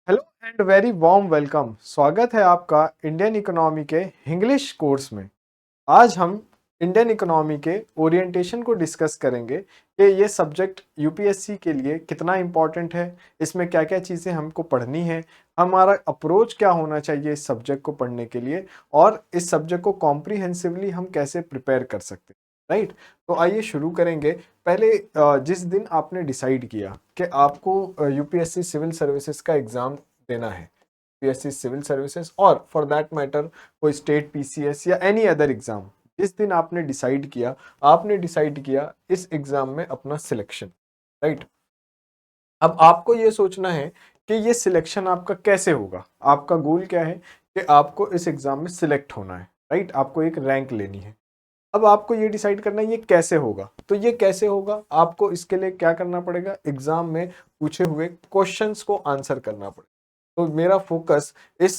Hello and very warm welcome. स्वागत है आपका इंडियन इकोनॉमी के इंग्लिश कोर्स में। आज हम इंडियन इकोनॉमी के ओरिएंटेशन को डिस्कस करेंगे कि ये सब्जेक्ट यूपीएससी के लिए कितना इम्पॉर्टेंट है, इसमें क्या क्या चीज़ें हमको पढ़नी है, हमारा अप्रोच क्या होना चाहिए इस सब्जेक्ट को पढ़ने के लिए, और इस सब्जेक्ट को कॉम्प्रिहेंसिवली हम कैसे प्रिपेयर कर सकते हैं। राइट। तो आइए शुरू करेंगे। पहले जिस दिन आपने डिसाइड किया कि आपको यूपीएससी सिविल सर्विसेज का एग्ज़ाम देना है, यूपीएससी सिविल सर्विसेज और फॉर दैट मैटर कोई स्टेट पीसीएस या एनी अदर एग्ज़ाम, जिस दिन आपने डिसाइड किया इस एग्ज़ाम में अपना सिलेक्शन। राइट। अब आपको ये सोचना है कि ये सिलेक्शन आपका कैसे होगा। आपका गोल क्या है कि आपको इस एग्ज़ाम में सिलेक्ट होना है। राइट। आपको एक रैंक लेनी है। अब आपको ये डिसाइड करना है ये कैसे होगा। तो ये कैसे होगा, आपको इसके लिए क्या करना पड़ेगा, एग्जाम में पूछे हुए क्वेश्चंस को आंसर करना पड़ेगा। तो मेरा फोकस इस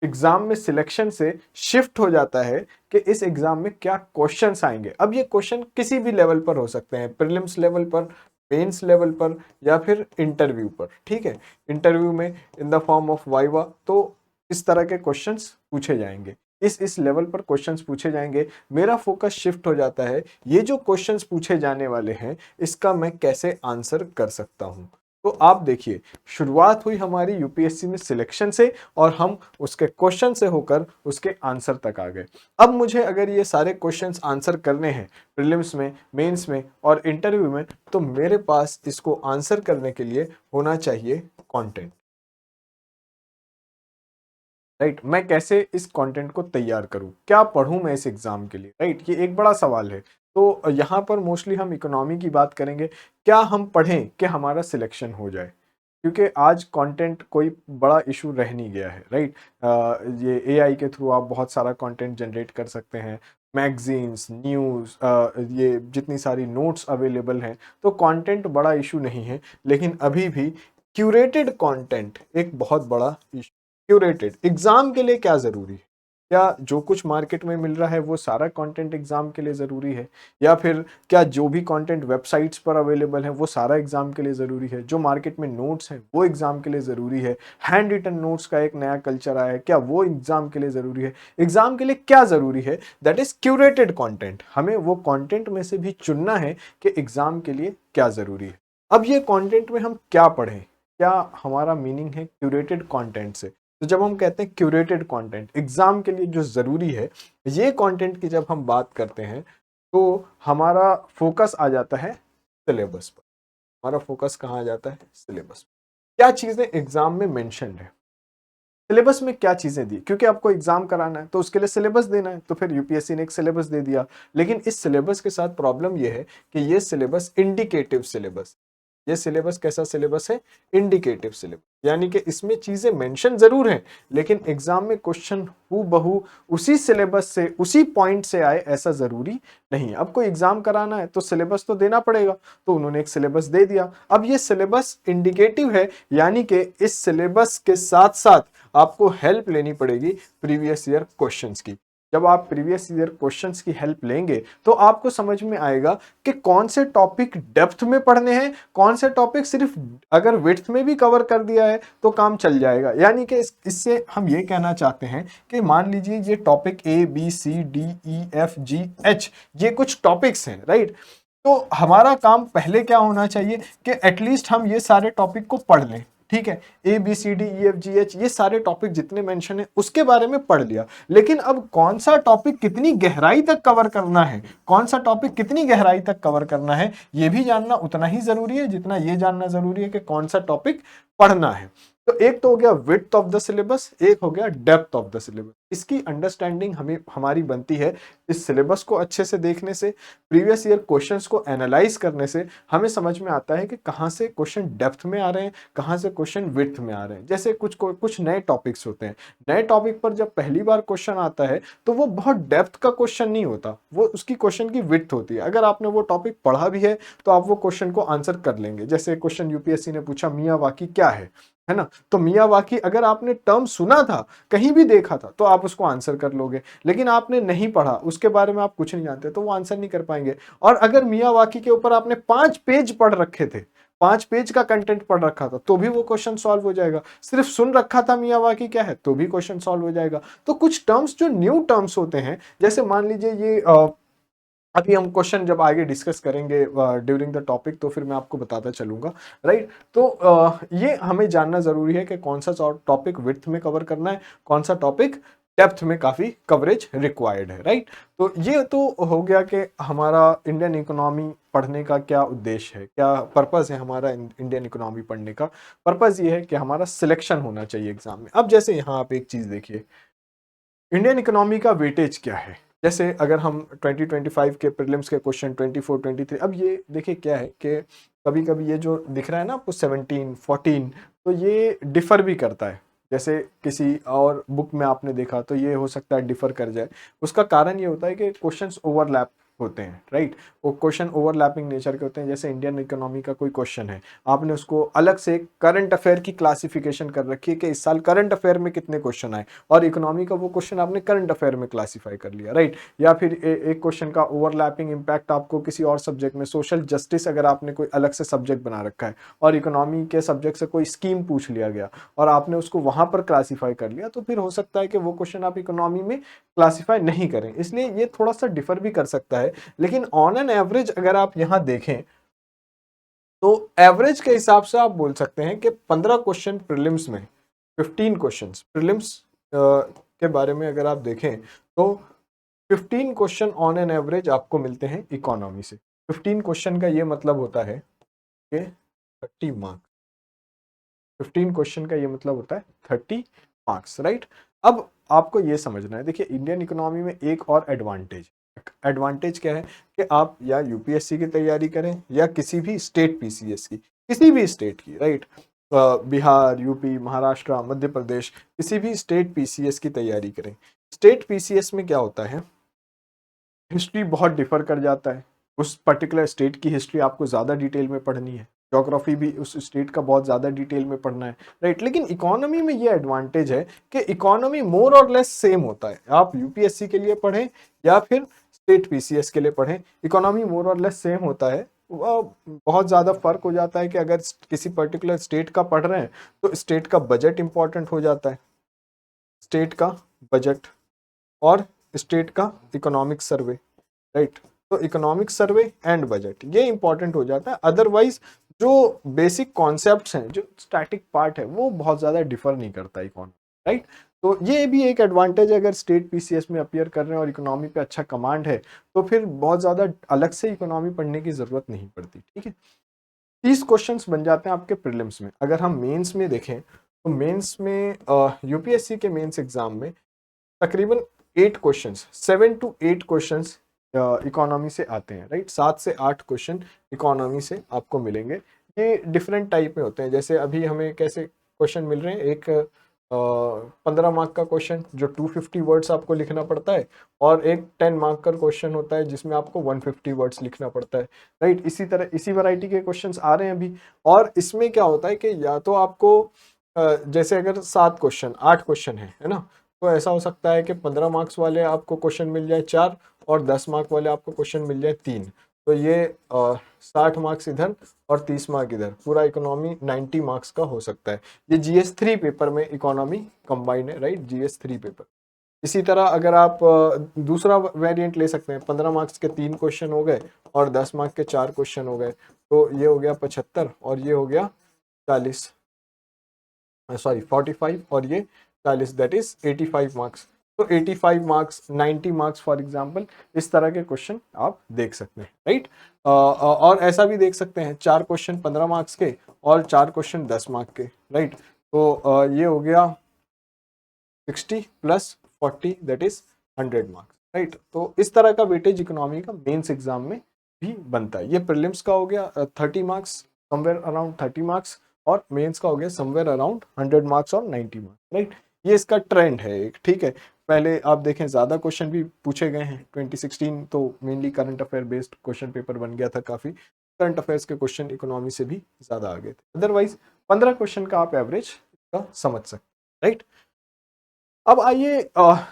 एग्जाम में सिलेक्शन से शिफ्ट हो जाता है कि इस एग्जाम में क्या क्वेश्चंस आएंगे। अब ये क्वेश्चन किसी भी लेवल पर हो सकते हैं, प्रीलिम्स लेवल पर, मेंस लेवल पर, या फिर इंटरव्यू पर। ठीक है। इंटरव्यू में in the form of viva, तो इस तरह के क्वेश्चंस पूछे जाएंगे, इस लेवल पर क्वेश्चंस पूछे जाएंगे। मेरा फोकस शिफ्ट हो जाता है ये जो क्वेश्चंस पूछे जाने वाले हैं इसका मैं कैसे आंसर कर सकता हूं। तो आप देखिए, शुरुआत हुई हमारी यूपीएससी में सिलेक्शन से और हम उसके क्वेश्चन से होकर उसके आंसर तक आ गए। अब मुझे अगर ये सारे क्वेश्चंस आंसर करने हैं प्रीलिम्स में, मेंस में और इंटरव्यू में, तो मेरे पास इसको आंसर करने के लिए होना चाहिए कंटेंट। राइट। मैं कैसे इस कंटेंट को तैयार करूं, क्या पढूं मैं इस एग्जाम के लिए। राइट। ये एक बड़ा सवाल है। तो यहाँ पर मोस्टली हम इकोनॉमी की बात करेंगे, क्या हम पढ़ें कि हमारा सिलेक्शन हो जाए, क्योंकि आज कंटेंट कोई बड़ा इशू रह नहीं गया है। राइट। ये एआई के थ्रू आप बहुत सारा कंटेंट जनरेट कर सकते हैं, मैगजीन्स, न्यूज़, ये जितनी सारी नोट्स अवेलेबल हैं, तो कंटेंट बड़ा इशू नहीं है। लेकिन अभी भी क्यूरेटेड कंटेंट एक बहुत बड़ा इशू। क्यूरेटेड एग्जाम के लिए क्या जरूरी है, क्या जो कुछ मार्केट में मिल रहा है वो सारा कंटेंट एग्जाम के लिए जरूरी है, या फिर क्या जो भी कंटेंट वेबसाइट्स पर अवेलेबल है वो सारा एग्जाम के लिए जरूरी है, जो मार्केट में नोट्स हैं वो एग्जाम के लिए जरूरी है, हैंड रिटन नोट्स का एक नया कल्चर आया है, क्या वो एग्जाम के लिए जरूरी है। एग्जाम के लिए क्या जरूरी है, दैट इज क्यूरेटेड कंटेंट। हमें वो कंटेंट में से भी चुनना है कि एग्जाम के लिए क्या जरूरी है। अब ये कंटेंट में हम क्या पढ़ें, क्या हमारा मीनिंग है क्यूरेटेड कंटेंट से। तो जब हम कहते हैं क्यूरेटेड कंटेंट एग्जाम के लिए जो जरूरी है, ये कंटेंट की जब हम बात करते हैं तो हमारा फोकस आ जाता है सिलेबस पर। हमारा फोकस कहाँ आ जाता है, सिलेबस पर। क्या चीजें एग्जाम में मेंशन्ड है, सिलेबस में क्या चीजें दी, क्योंकि आपको एग्जाम कराना है तो उसके लिए सिलेबस देना है। तो फिर यूपीएससी ने एक सिलेबस दे दिया, लेकिन इस सिलेबस के साथ प्रॉब्लम यह है कि ये सिलेबस इंडिकेटिव सिलेबस। ये सिलेबस कैसा सिलेबस है, इंडिकेटिव सिलेबस, यानी कि इसमें चीजें मेंशन जरूर हैं, लेकिन एग्जाम में क्वेश्चन हूबहू उसी सिलेबस से, उसी पॉइंट से आए ऐसा जरूरी नहीं। अब कोई एग्जाम कराना है तो सिलेबस तो देना पड़ेगा, तो उन्होंने एक सिलेबस दे दिया। अब ये सिलेबस इंडिकेटिव है, यानी कि इस सिलेबस के साथ साथ आपको हेल्प लेनी पड़ेगी प्रीवियस ईयर क्वेश्चंस की। जब आप प्रीवियस ईयर क्वेश्चंस की हेल्प लेंगे तो आपको समझ में आएगा कि कौन से टॉपिक डेप्थ में पढ़ने हैं, कौन से टॉपिक सिर्फ अगर विड्थ में भी कवर कर दिया है तो काम चल जाएगा। यानी कि इससे हम ये कहना चाहते हैं कि मान लीजिए ये topic A B C D E F G H, ये कुछ टॉपिक्स हैं। राइट। तो हमारा काम पहले क्या होना चाहिए कि एटलीस्ट हम ये सारे टॉपिक को पढ़ लें। ठीक है। A B C D E F G H, ये सारे टॉपिक जितने मेंशन है उसके बारे में पढ़ लिया, लेकिन अब कौन सा टॉपिक कितनी गहराई तक कवर करना है, कौन सा टॉपिक कितनी गहराई तक कवर करना है, ये भी जानना उतना ही जरूरी है जितना ये जानना जरूरी है कि कौन सा टॉपिक पढ़ना है। तो एक तो हो गया विड्थ ऑफ द सिलेबस, एक हो गया डेप्थ ऑफ द सिलेबस। इसकी अंडरस्टैंडिंग हमें हमारी बनती है इस सिलेबस को अच्छे से देखने से, प्रीवियस ईयर क्वेश्चंस को एनालाइज करने से हमें समझ में आता है कि कहाँ से क्वेश्चन डेप्थ में आ रहे हैं, कहाँ से क्वेश्चन विड्थ में आ रहे हैं। जैसे कुछ नए टॉपिक्स होते हैं, नए टॉपिक पर जब पहली बार क्वेश्चन आता है तो वो बहुत डेप्थ का क्वेश्चन नहीं होता, वो उसकी क्वेश्चन की विड्थ होती है। अगर आपने वो टॉपिक पढ़ा भी है तो आप वो क्वेश्चन को आंसर कर लेंगे। जैसे क्वेश्चन यूपीएससी ने पूछा मियावाकी क्या है ना, तो मियावाकी अगर आपने टर्म सुना था, कहीं भी देखा था, तो आप उसको आंसर कर लोगे। लेकिन आपने नहीं पढ़ा, उसके बारे में आप कुछ नहीं जानते, तो वो आंसर नहीं कर पाएंगे। और अगर मियावाकी के ऊपर आपने 5 पेज पढ़ रखे थे, 5 पेज का कंटेंट पढ़ रखा था तो भी वो क्वेश्चन सॉल्व हो जाएगा, सिर्फ सुन रखा था मियावाकी क्या है तो भी क्वेश्चन सॉल्व हो जाएगा। तो कुछ टर्म्स जो न्यू टर्म्स होते हैं, जैसे मान लीजिए ये अभी हम क्वेश्चन जब आगे डिस्कस करेंगे ड्यूरिंग द टॉपिक तो फिर मैं आपको बताता चलूंगा, राइट। तो ये हमें जानना जरूरी है कि कौन सा टॉपिक विड्थ में कवर करना है, कौन सा टॉपिक डेप्थ में काफी कवरेज रिक्वायर्ड है, राइट। तो ये तो हो गया कि हमारा इंडियन इकोनॉमी पढ़ने का क्या उद्देश्य है, क्या पर्पस है हमारा इंडियन इकोनॉमी पढ़ने का। पर्पस ये है कि हमारा सिलेक्शन होना चाहिए एग्जाम में। अब जैसे यहाँ आप एक चीज देखिए, इंडियन इकोनॉमी का वेटेज क्या है। जैसे अगर हम 2025 के प्रीलिम्स के क्वेश्चन 24 23, अब ये देखिए क्या है कि कभी कभी ये जो दिख रहा है ना आपको 17 14, तो ये डिफर भी करता है। जैसे किसी और बुक में आपने देखा तो ये हो सकता है डिफर कर जाए। उसका कारण ये होता है कि क्वेश्चंस ओवरलैप होते हैं, राइट। वो क्वेश्चन ओवरलैपिंग नेचर के होते हैं। जैसे इंडियन इकोनॉमी का कोई क्वेश्चन है, आपने उसको अलग से करंट अफेयर की क्लासिफिकेशन कर रखी है कि इस साल करंट अफेयर में कितने क्वेश्चन आए, और इकोनॉमी का वो क्वेश्चन आपने करंट अफेयर में क्लासीफाई कर लिया, राइट। या फिर एक क्वेश्चन का ओवरलैपिंग इंपैक्ट आपको किसी और सब्जेक्ट में, सोशल जस्टिस अगर आपने कोई अलग से सब्जेक्ट बना रखा है और इकोनॉमी के सब्जेक्ट से कोई स्कीम पूछ लिया गया और आपने उसको वहां पर क्लासीफाई कर लिया, तो फिर हो सकता है कि वो क्वेश्चन आप इकोनॉमी में क्लासीफाई नहीं करें। इसलिए ये थोड़ा सा डिफर भी कर सकता है। लेकिन ऑन एन एवरेज अगर आप यहां देखें तो एवरेज के हिसाब से आप बोल सकते हैं कि 15 क्वेश्चन प्रीलिम्स में, 15 क्वेश्चंस प्रीलिम्स के बारे में अगर आप देखें तो 15 क्वेश्चन ऑन एन एवरेज आपको मिलते हैं इकोनॉमी से। 15 क्वेश्चन का ये मतलब होता है कि 30 मार्क्स। 15 क्वेश्चन का ये मतलब होता है 30 मार्क्स, राइट। अब आपको ये समझना है, देखिए इंडियन इकोनॉमी में एक और एडवांटेज, एडवांटेज क्या है कि आप या यूपीएससी की तैयारी करें या किसी भी स्टेट पीसीएस की, किसी भी स्टेट की, राइट। बिहार, यूपी, महाराष्ट्र, मध्य प्रदेश, किसी भी स्टेट पीसीएस की तैयारी करें। स्टेट पीसीएस में क्या होता है, हिस्ट्री बहुत डिफर कर जाता है। उस पर्टिकुलर स्टेट की हिस्ट्री आपको ज़्यादा डिटेल में पढ़नी है, ज्योग्राफी भी उस स्टेट का बहुत ज़्यादा डिटेल में पढ़ना है, राइट। लेकिन इकोनॉमी में ये एडवांटेज है कि इकोनॉमी मोर और लेस सेम होता है। आप यूपीएससी के लिए पढ़ें या फिर स्टेट पीसीएस के लिए पढ़ें, इकोनॉमी मोर और लेस सेम होता है। बहुत ज़्यादा फर्क हो जाता है कि अगर किसी पर्टिकुलर स्टेट का पढ़ रहे हैं तो स्टेट का बजट इंपॉर्टेंट हो जाता है, स्टेट का बजट और स्टेट का इकोनॉमिक सर्वे, राइट। तो इकोनॉमिक सर्वे एंड बजट ये इंपॉर्टेंट हो जाता है। अदरवाइज जो बेसिक कॉन्सेप्ट्स हैं, जो स्टैटिक पार्ट है, वो बहुत ज्यादा डिफर नहीं करता इकोनॉमी, राइट। तो ये भी एक एडवांटेज है, अगर स्टेट पीसीएस में अपियर कर रहे हैं और इकोनॉमी पे अच्छा कमांड है तो फिर बहुत ज्यादा अलग से इकोनॉमी पढ़ने की जरूरत नहीं पड़ती, ठीक है। 30 क्वेश्चंस बन जाते हैं आपके प्रीलिम्स में। अगर हम मेंस में देखें तो मेंस में यूपीएससी के मेंस एग्जाम में तकरीबन 8 क्वेश्चंस, 7 to 8 क्वेश्चंस इकोनॉमी से आते हैं, राइट। 7 से 8 क्वेश्चन इकोनॉमी से आपको मिलेंगे। ये डिफरेंट टाइप में होते हैं। जैसे अभी हमें कैसे क्वेश्चन मिल रहे हैं, एक 15 मार्क का क्वेश्चन जो 250 वर्ड्स आपको लिखना पड़ता है, और एक 10 मार्क का क्वेश्चन होता है जिसमें आपको 150 वर्ड्स लिखना पड़ता है, राइट। इसी तरह इसी वैरायटी के क्वेश्चंस आ रहे हैं अभी। और इसमें क्या होता है कि या तो आपको जैसे अगर 7 क्वेश्चन 8 क्वेश्चन है ना, तो ऐसा हो सकता है कि 15 मार्क्स वाले आपको क्वेश्चन मिल जाए 4 और 10 मार्क वाले आपको क्वेश्चन मिल जाए 3। तो ये 60 मार्क्स इधर और 30 मार्क इधर, पूरा इकोनॉमी 90 मार्क्स का हो सकता है। ये जीएस 3 पेपर में इकोनॉमी कंबाइंड है, राइट, जीएस 3 पेपर। इसी तरह अगर आप दूसरा वेरिएंट ले सकते हैं, 15 मार्क्स के 3 क्वेश्चन हो गए और 10 मार्क्स के 4 क्वेश्चन हो गए, तो ये हो गया 75 और ये हो गया 40, सॉरी 45 और ये 40, दैट इज 85 मार्क्स। तो 85 मार्क्स, 90 मार्क्स फॉर एग्जांपल, इस तरह के क्वेश्चन आप देख सकते हैं, राइट। और ऐसा भी देख सकते हैं 4 क्वेश्चन 15 मार्क्स के और 4 क्वेश्चन 10 मार्क्स के, राइट। तो ये हो गया 60 + 40 दैट इज 100 मार्क्स, राइट। तो इस तरह का वेटेज इकोनॉमी का मेंस एग्जाम में भी बनता है। ये प्रीलिम्स का हो गया 30 मार्क्स, समवेयर अराउंड 30 मार्क्स, और मेंस का हो गया समवेयर अराउंड 100 मार्क्स और 90 मार्क्स, राइट। ये इसका ट्रेंड है एक, ठीक है। पहले आप देखें ज़्यादा क्वेश्चन भी पूछे गए हैं। 2016 तो mainly current affair based question paper बन गया था, काफ़ी करंट अफेयर्स के क्वेश्चन इकोनॉमी से भी ज़्यादा आ गए थे। अदरवाइज 15 क्वेश्चन का आप एवरेज का समझ सकते हैं, राइट। अब आइए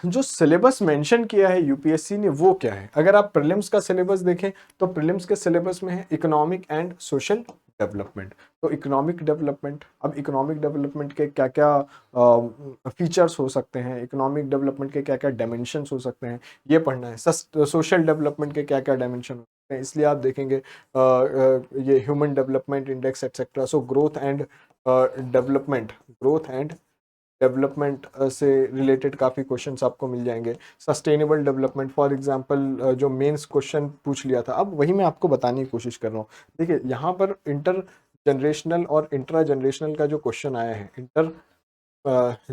जो सिलेबस मेंशन किया है यूपीएससी ने वो क्या है। अगर आप प्रीलिम्स का सिलेबस देखें तो प्रीलिम्स के सिलेबस में है इकोनॉमिक एंड सोशल डेवलपमेंट। तो इकोनॉमिक डेवलपमेंट, अब इकोनॉमिक डेवलपमेंट के क्या क्या फीचर्स हो सकते हैं, इकोनॉमिक डेवलपमेंट के क्या क्या डायमेंशंस हो सकते हैं, ये पढ़ना है। सोशल डेवलपमेंट के क्या क्या डायमेंशन हो सकते हैं, इसलिए आप देखेंगे ये human development index etcetera. So growth and development से रिलेटेड काफ़ी क्वेश्चंस आपको मिल जाएंगे। सस्टेनेबल डेवलपमेंट फॉर एग्जांपल जो मेंस क्वेश्चन पूछ लिया था, अब वही मैं आपको बताने की कोशिश कर रहा हूँ। देखिए यहाँ पर इंटर जनरेशनल और इंट्रा जनरेशनल का जो क्वेश्चन आया है, inter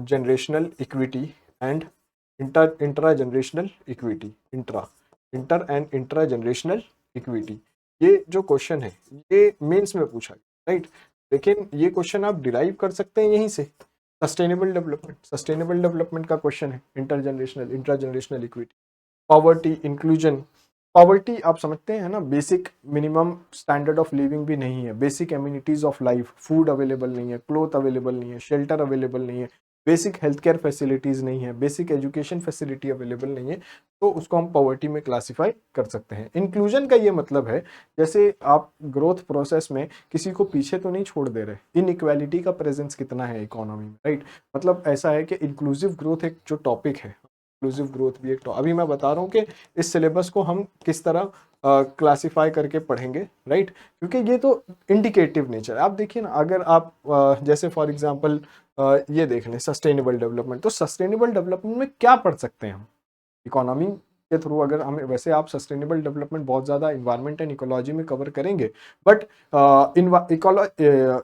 generational equity and intra generational equity, inter and intra generational equity, ये जो क्वेश्चन है ये मेंस में पूछा गया, राइट। लेकिन ये क्वेश्चन आप डिराइव कर सकते हैं यहीं से। सस्टेनेबल डेवलपमेंट का क्वेश्चन है, inter generational intra generational equity. Poverty inclusion, poverty आप समझते हैं ना, basic minimum standard of living भी नहीं है, basic amenities of life, food available नहीं है, क्लोथ अवेलेबल नहीं है, शेल्टर अवेलेबल नहीं है, बेसिक हेल्थ केयर फैसिलिटीज नहीं है, बेसिक एजुकेशन फैसिलिटी अवेलेबल नहीं है, तो उसको हम पॉवर्टी में क्लासिफाई कर सकते हैं। इंक्लूजन का ये मतलब है जैसे आप ग्रोथ प्रोसेस में किसी को पीछे तो नहीं छोड़ दे रहे, इनइक्वालिटी का प्रेजेंस कितना है इकोनॉमी में, राइट। मतलब ऐसा है कि इंक्लूसिव ग्रोथ एक जो टॉपिक है, इंक्लूसिव ग्रोथ भी एक तो अभी मैं बता रहा हूँ कि इस सिलेबस को हम किस तरह क्लासिफाई करके पढ़ेंगे, राइट। क्योंकि ये तो इंडिकेटिव नेचर है। आप देखिए ना, अगर आप जैसे फॉर एग्जांपल ये देख लें सस्टेनेबल डेवलपमेंट, तो सस्टेनेबल डेवलपमेंट में क्या पढ़ सकते हैं हम इकोनॉमी के थ्रू। अगर हमें, वैसे आप सस्टेनेबल डेवलपमेंट बहुत ज़्यादा इन्वायरमेंट एंड इकोलॉजी में कवर करेंगे, बट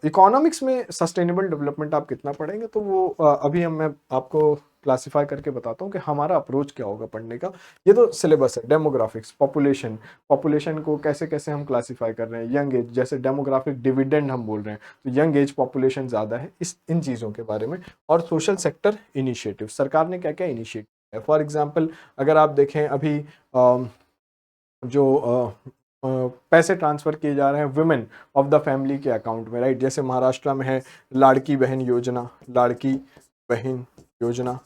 इकोनॉमिक्स में सस्टेनेबल डेवलपमेंट आप कितना पढ़ेंगे, तो वो अभी मैं आपको क्लासिफाई करके बताता हूँ कि हमारा अप्रोच क्या होगा पढ़ने का। ये तो सिलेबस है। डेमोग्राफिक्स, पॉपुलेशन को कैसे कैसे हम क्लासिफाई कर रहे हैं, यंग एज, जैसे डेमोग्राफिक डिविडेंड हम बोल रहे हैं, तो यंग एज पॉपुलेशन ज़्यादा है, इन चीज़ों के बारे में। और सोशल सेक्टर इनिशिएटिव, सरकार ने क्या क्या इनिशिएटिव है। फॉर एग्जाम्पल अगर आप देखें अभी जो पैसे ट्रांसफर किए जा रहे हैं वुमेन ऑफ द फैमिली के अकाउंट में, राइट। जैसे महाराष्ट्र में है लाड़की बहन योजना, बहन योजना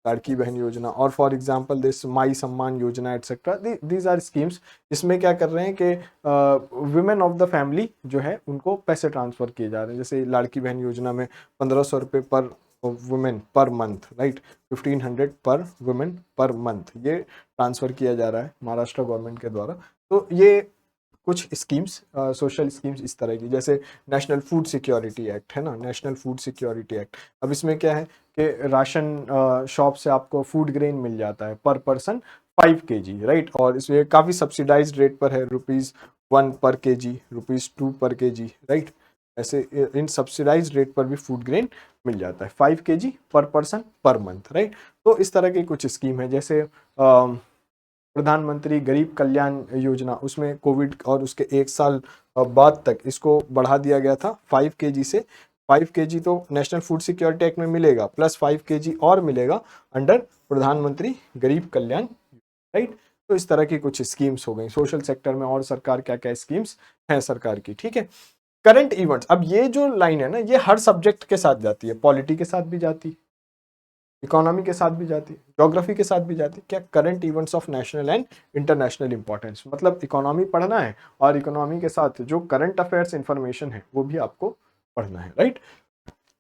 लाड़की बहन योजना, और for example this my Samman Yojana etcetera. These are schemes. इसमें क्या कर रहे हैं कि वुमेन ऑफ द फैमिली जो है उनको पैसे ट्रांसफर किए जा रहे हैं। जैसे लाड़की बहन योजना में 1500 रुपये पर वुमेन पर मंथ, राइट, 1500 पर वुमेन पर मंथ, ये ट्रांसफर किया जा रहा है महाराष्ट्र गवर्नमेंट के द्वारा। तो ये कुछ स्कीम्स, सोशल स्कीम्स इस तरह की। जैसे नेशनल फूड सिक्योरिटी एक्ट है ना, नेशनल फूड सिक्योरिटी एक्ट। अब इसमें क्या है कि राशन शॉप से आपको फूड ग्रेन मिल जाता है पर पर्सन 5 kg, राइट। और इसमें काफ़ी सब्सिडाइज्ड रेट पर है, ₹1 पर केजी, ₹2 पर केजी, राइट। ऐसे इन सब्सिडाइज्ड रेट पर भी फूड ग्रेन मिल जाता है, 5 kg पर पर्सन पर मंथ, राइट। तो इस तरह की कुछ स्कीम है। जैसे प्रधानमंत्री गरीब कल्याण योजना, उसमें कोविड और उसके 1 साल बाद तक इसको बढ़ा दिया गया था 5 kg से। 5 kg तो नेशनल फूड सिक्योरिटी एक्ट में मिलेगा, प्लस 5 kg और मिलेगा अंडर प्रधानमंत्री गरीब कल्याण, राइट। तो इस तरह की कुछ स्कीम्स हो गई सोशल सेक्टर में। और सरकार क्या क्या स्कीम्स हैं सरकार की, ठीक है। करंट इवेंट्स, अब ये जो लाइन है ना, ये हर सब्जेक्ट के साथ जाती है, पॉलिटी के साथ भी जाती है, इकोनॉमी के साथ भी जाती है, ज्योग्राफी के साथ भी जाती है। क्या? Current events of national and international importance. मतलब इकोनॉमी पढ़ना है और इकोनॉमी के साथ जो करंट अफेयर्स इंफॉर्मेशन है वो भी आपको पढ़ना है, राइट।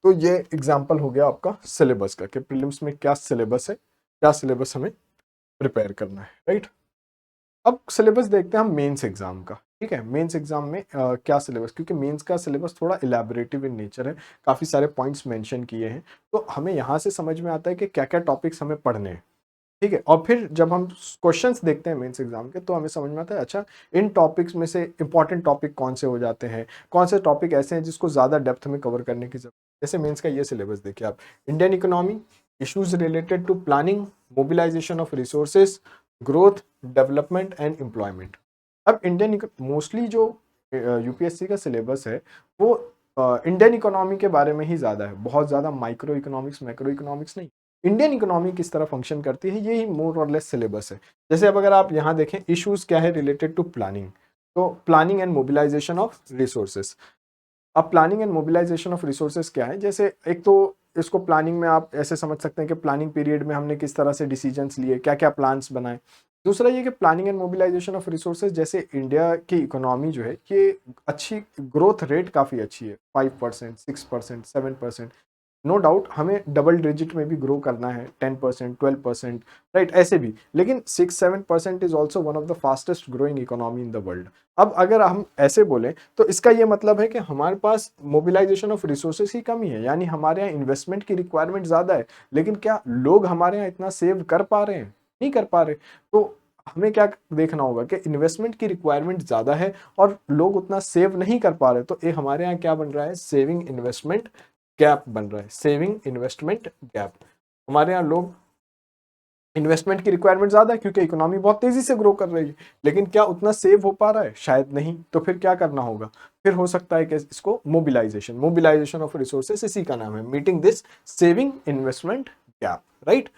तो ये एग्जाम्पल हो गया आपका सिलेबस का कि प्रीलिम्स में क्या सिलेबस है, क्या सिलेबस हमें प्रिपेयर करना है, राइट। अब सिलेबस देखते हैं हम मेंस एग्जाम का, ठीक है। मेंस एग्जाम में क्या सिलेबस, क्योंकि मेंस का सिलेबस थोड़ा इलेबोरेटिव इन नेचर है, काफ़ी सारे पॉइंट्स मेंशन किए हैं, तो हमें यहाँ से समझ में आता है कि क्या क्या टॉपिक्स हमें पढ़ने हैं, ठीक है। और फिर जब हम क्वेश्चंस देखते हैं मेंस एग्जाम के, तो हमें समझ में आता है अच्छा इन टॉपिक्स में से इंपॉर्टेंट टॉपिक कौन से हो जाते हैं, कौन से टॉपिक ऐसे हैं जिसको ज़्यादा डेप्थ में कवर करने की जरूरत है। जैसे मेंस का ये सिलेबस देखिए आप, Indian economy, issues related to planning, mobilisation of resources, growth, development and employment. अब इंडियन मोस्टली जो यूपीएससी का सिलेबस है वो इंडियन इकोनॉमी के बारे में ही ज़्यादा है, बहुत ज़्यादा माइक्रो इकोनॉमिक्स मैक्रो इकोनॉमिक्स नहीं। इंडियन इकोनॉमी किस तरह फंक्शन करती है यही मोर और लेस सिलेबस है। जैसे अब अगर आप यहाँ देखें इश्यूज क्या है रिलेटेड टू प्लानिंग, तो planning and mobilisation of resources. अब planning and mobilisation of resources क्या है, जैसे एक तो इसको प्लानिंग में आप ऐसे समझ सकते हैं कि प्लानिंग पीरियड में हमने किस तरह से डिसीजंस लिए, क्या क्या प्लान्स बनाए। दूसरा ये कि planning and mobilisation of resources, जैसे इंडिया की इकोनॉमी जो है ये अच्छी ग्रोथ रेट काफ़ी अच्छी है, 5%, 6%, 7%। नो डाउट हमें डबल डिजिट में भी ग्रो करना है, 10%, 12%, राइट, ऐसे भी, लेकिन 6-7% is also one of the fastest growing economy in the world. अब अगर हम ऐसे बोलें तो इसका ये मतलब है कि हमारे पास मोबिलाइजेशन ऑफ रिसोर्सेज की कमी है, यानी हमारे यहाँ इन्वेस्टमेंट की रिक्वायरमेंट ज़्यादा है, लेकिन क्या लोग हमारे यहाँ इतना सेव कर पा रहे हैं? नहीं कर पा रहे। तो हमें क्या देखना होगा कि इन्वेस्टमेंट की रिक्वायरमेंट ज़्यादा है और लोग उतना सेव नहीं कर पा रहे, तो ये हमारे यहाँ क्या बन रहा है, सेविंग इन्वेस्टमेंट गैप बन रहा है, सेविंग इन्वेस्टमेंट गैप। हमारे यहाँ लोग इन्वेस्टमेंट की रिक्वायरमेंट ज्यादा है क्योंकि इकोनॉमी बहुत तेजी से ग्रो कर रही है, लेकिन क्या उतना सेव हो पा रहा है? शायद नहीं। तो फिर क्या करना होगा? फिर हो सकता है कि इसको मोबिलाइजेशन ऑफ रिसोर्सेस, इसी का नाम है, meeting this saving investment gap, right.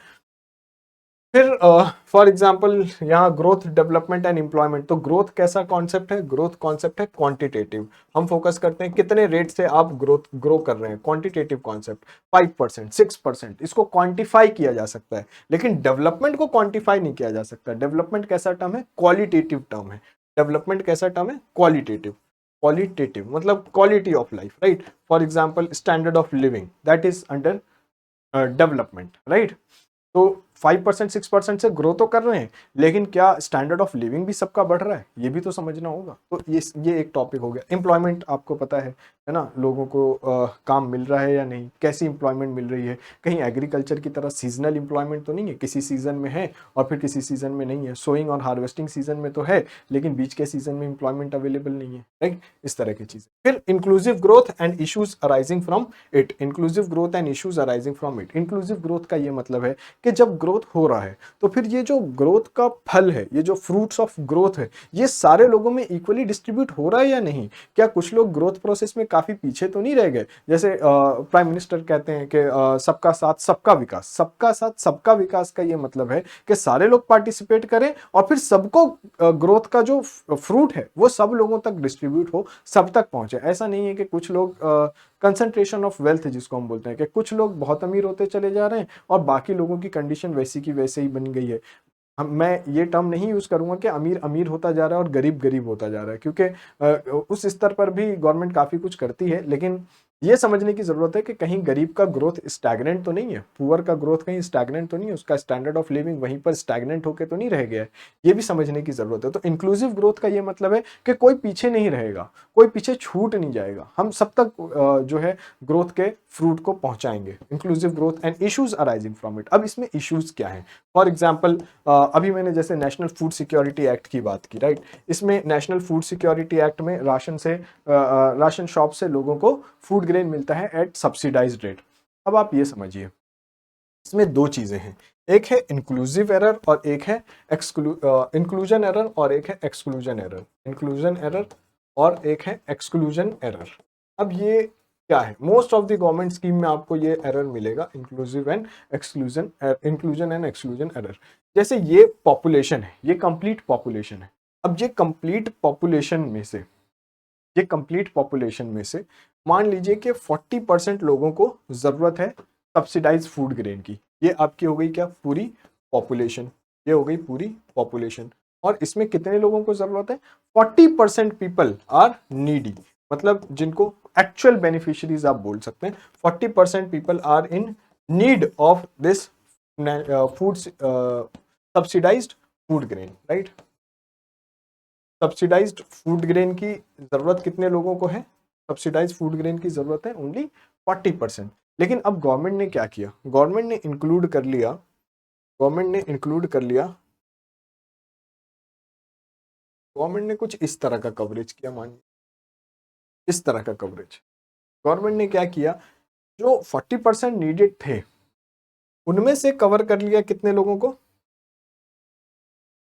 फिर फॉर एग्जाम्पल यहाँ ग्रोथ, डेवलपमेंट एंड एम्प्लॉयमेंट। तो ग्रोथ कैसा कॉन्सेप्ट है? ग्रोथ कॉन्सेप्ट है क्वांटिटेटिव। हम फोकस करते हैं कितने रेट से आप ग्रो कर रहे हैं, क्वांटिटेटिव कॉन्सेप्ट। 5%, 6%, इसको क्वांटिफाई किया जा सकता है, लेकिन डेवलपमेंट को क्वांटिफाई नहीं किया जा सकता। डेवलपमेंट कैसा टर्म है? क्वालिटेटिव टर्म है। डेवलपमेंट कैसा टर्म है? क्वालिटेटिव। क्वालिटेटिव मतलब quality of life, right. For example standard of living, that is under development, right. तो 5%, 6% से ग्रो तो कर रहे हैं, लेकिन क्या स्टैंडर्ड ऑफ लिविंग भी सबका बढ़ रहा है? ये भी तो समझना होगा। तो ये एक टॉपिक हो गया। एम्प्लॉयमेंट आपको पता है ना, लोगों को काम मिल रहा है या नहीं, कैसी एम्प्लॉयमेंट मिल रही है। कहीं एग्रीकल्चर की तरह सीजनल एम्प्लॉयमेंट तो नहीं है, किसी सीजन में है और फिर किसी सीजन में नहीं है। सोइंग और हार्वेस्टिंग सीजन में तो है, लेकिन बीच के सीजन में एम्प्लॉयमेंट अवेलेबल नहीं है, राइट। इस तरह की चीजें। फिर inclusive growth and issues arising from it. Inclusive growth and issues arising from it. Inclusive growth का ये मतलब है कि जब ग्रोथ हो रहा है तो फिर ये जो ग्रोथ का फल है, ये जो फ्रूट्स ऑफ ग्रोथ है, ये सारे लोगों में इक्वली डिस्ट्रीब्यूट हो रहा है या नहीं? क्या कुछ लोग ग्रोथ प्रोसेस में काफी पीछे तो नहीं रह गए? जैसे प्राइम मिनिस्टर कहते हैं कि सबका साथ सबका विकास। सबका साथ सबका विकास का ये मतलब है कि सारे लोग पार्टिसिपेट करें और फिर सबको ग्रोथ का जो फ्रूट है वो सब लोगों तक डिस्ट्रीब्यूट हो, सब तक पहुंचे। ऐसा नहीं है कि कुछ लोग, कंसंट्रेशन ऑफ वेल्थ जिसको हम बोलते हैं, कि कुछ लोग बहुत अमीर होते चले जा रहे हैं और बाकी लोगों की कंडीशन वैसी की वैसे ही बन गई है। मैं ये टर्म नहीं यूज करूंगा कि अमीर अमीर होता जा रहा है और गरीब गरीब होता जा रहा है, क्योंकि उस स्तर पर भी गवर्नमेंट काफी कुछ करती है, लेकिन ये समझने की जरूरत है कि कहीं गरीब का ग्रोथ स्टैग्नेंट तो नहीं है, पुअर का ग्रोथ कहीं स्टैग्नेंट तो नहीं है, उसका स्टैंडर्ड ऑफ लिविंग वहीं पर स्टैग्नेंट होकर तो नहीं रह गया है। ये भी समझने की जरूरत है। तो इंक्लूसिव ग्रोथ का ये मतलब है कि कोई पीछे नहीं रहेगा, कोई पीछे छूट नहीं जाएगा, हम सब तक जो है ग्रोथ के फ्रूट को पहुंचाएंगे। Inclusive growth and issues arising from it. अब इसमें इश्यूज क्या है? फॉर एग्जाम्पल अभी मैंने जैसे नेशनल फूड सिक्योरिटी एक्ट की बात की, राइट। इसमें नेशनल फूड सिक्योरिटी एक्ट में राशन शॉप से लोगों को फूड ग्रेन मिलता है एट सब्सिडाइज्ड रेट। अब आप ये समझिए, इसमें दो चीजें हैं, एक है इंक्लूसिव एरर और एक है इंक्लूजन एरर और एक है एक्सक्लूजन एरर। इंक्लूजन एरर और एक है एक्सक्लूजन एरर। अब ये क्या है? Most of the government scheme में आपको ये एरर मिलेगा, inclusive and exclusion, inclusion and exclusion error. जैसे ये पॉपुलेशन है, ये कंप्लीट पॉपुलेशन है। अब ये कंप्लीट पॉपुलेशन में से, ये कंप्लीट पॉपुलेशन में से मान लीजिए कि 40% लोगों को जरूरत है सब्सिडाइज फूड ग्रेन की। ये आपकी हो गई क्या? पूरी पॉपुलेशन। ये हो गई पूरी पॉपुलेशन। और इसमें कितने लोगों को जरूरत है? 40% पीपल आर नीडी, मतलब जिनको एक्चुअल बेनिफिशियरीज आप बोल सकते हैं। 40% people are in need of this food subsidised food grain, right. Subsidised food grain की जरूरत कितने लोगों को है? सब्सिडाइज्ड फूड ग्रेन की जरूरत है ओनली 40%। लेकिन अब गवर्नमेंट ने क्या किया? गवर्नमेंट ने इंक्लूड कर लिया, गवर्नमेंट ने इंक्लूड कर लिया, गवर्नमेंट ने कुछ इस तरह का कवरेज किया, मानिए इस तरह का कवरेज। गवर्नमेंट ने क्या किया? जो 40% नीडेड थे उनमें से कवर कर लिया कितने लोगों को?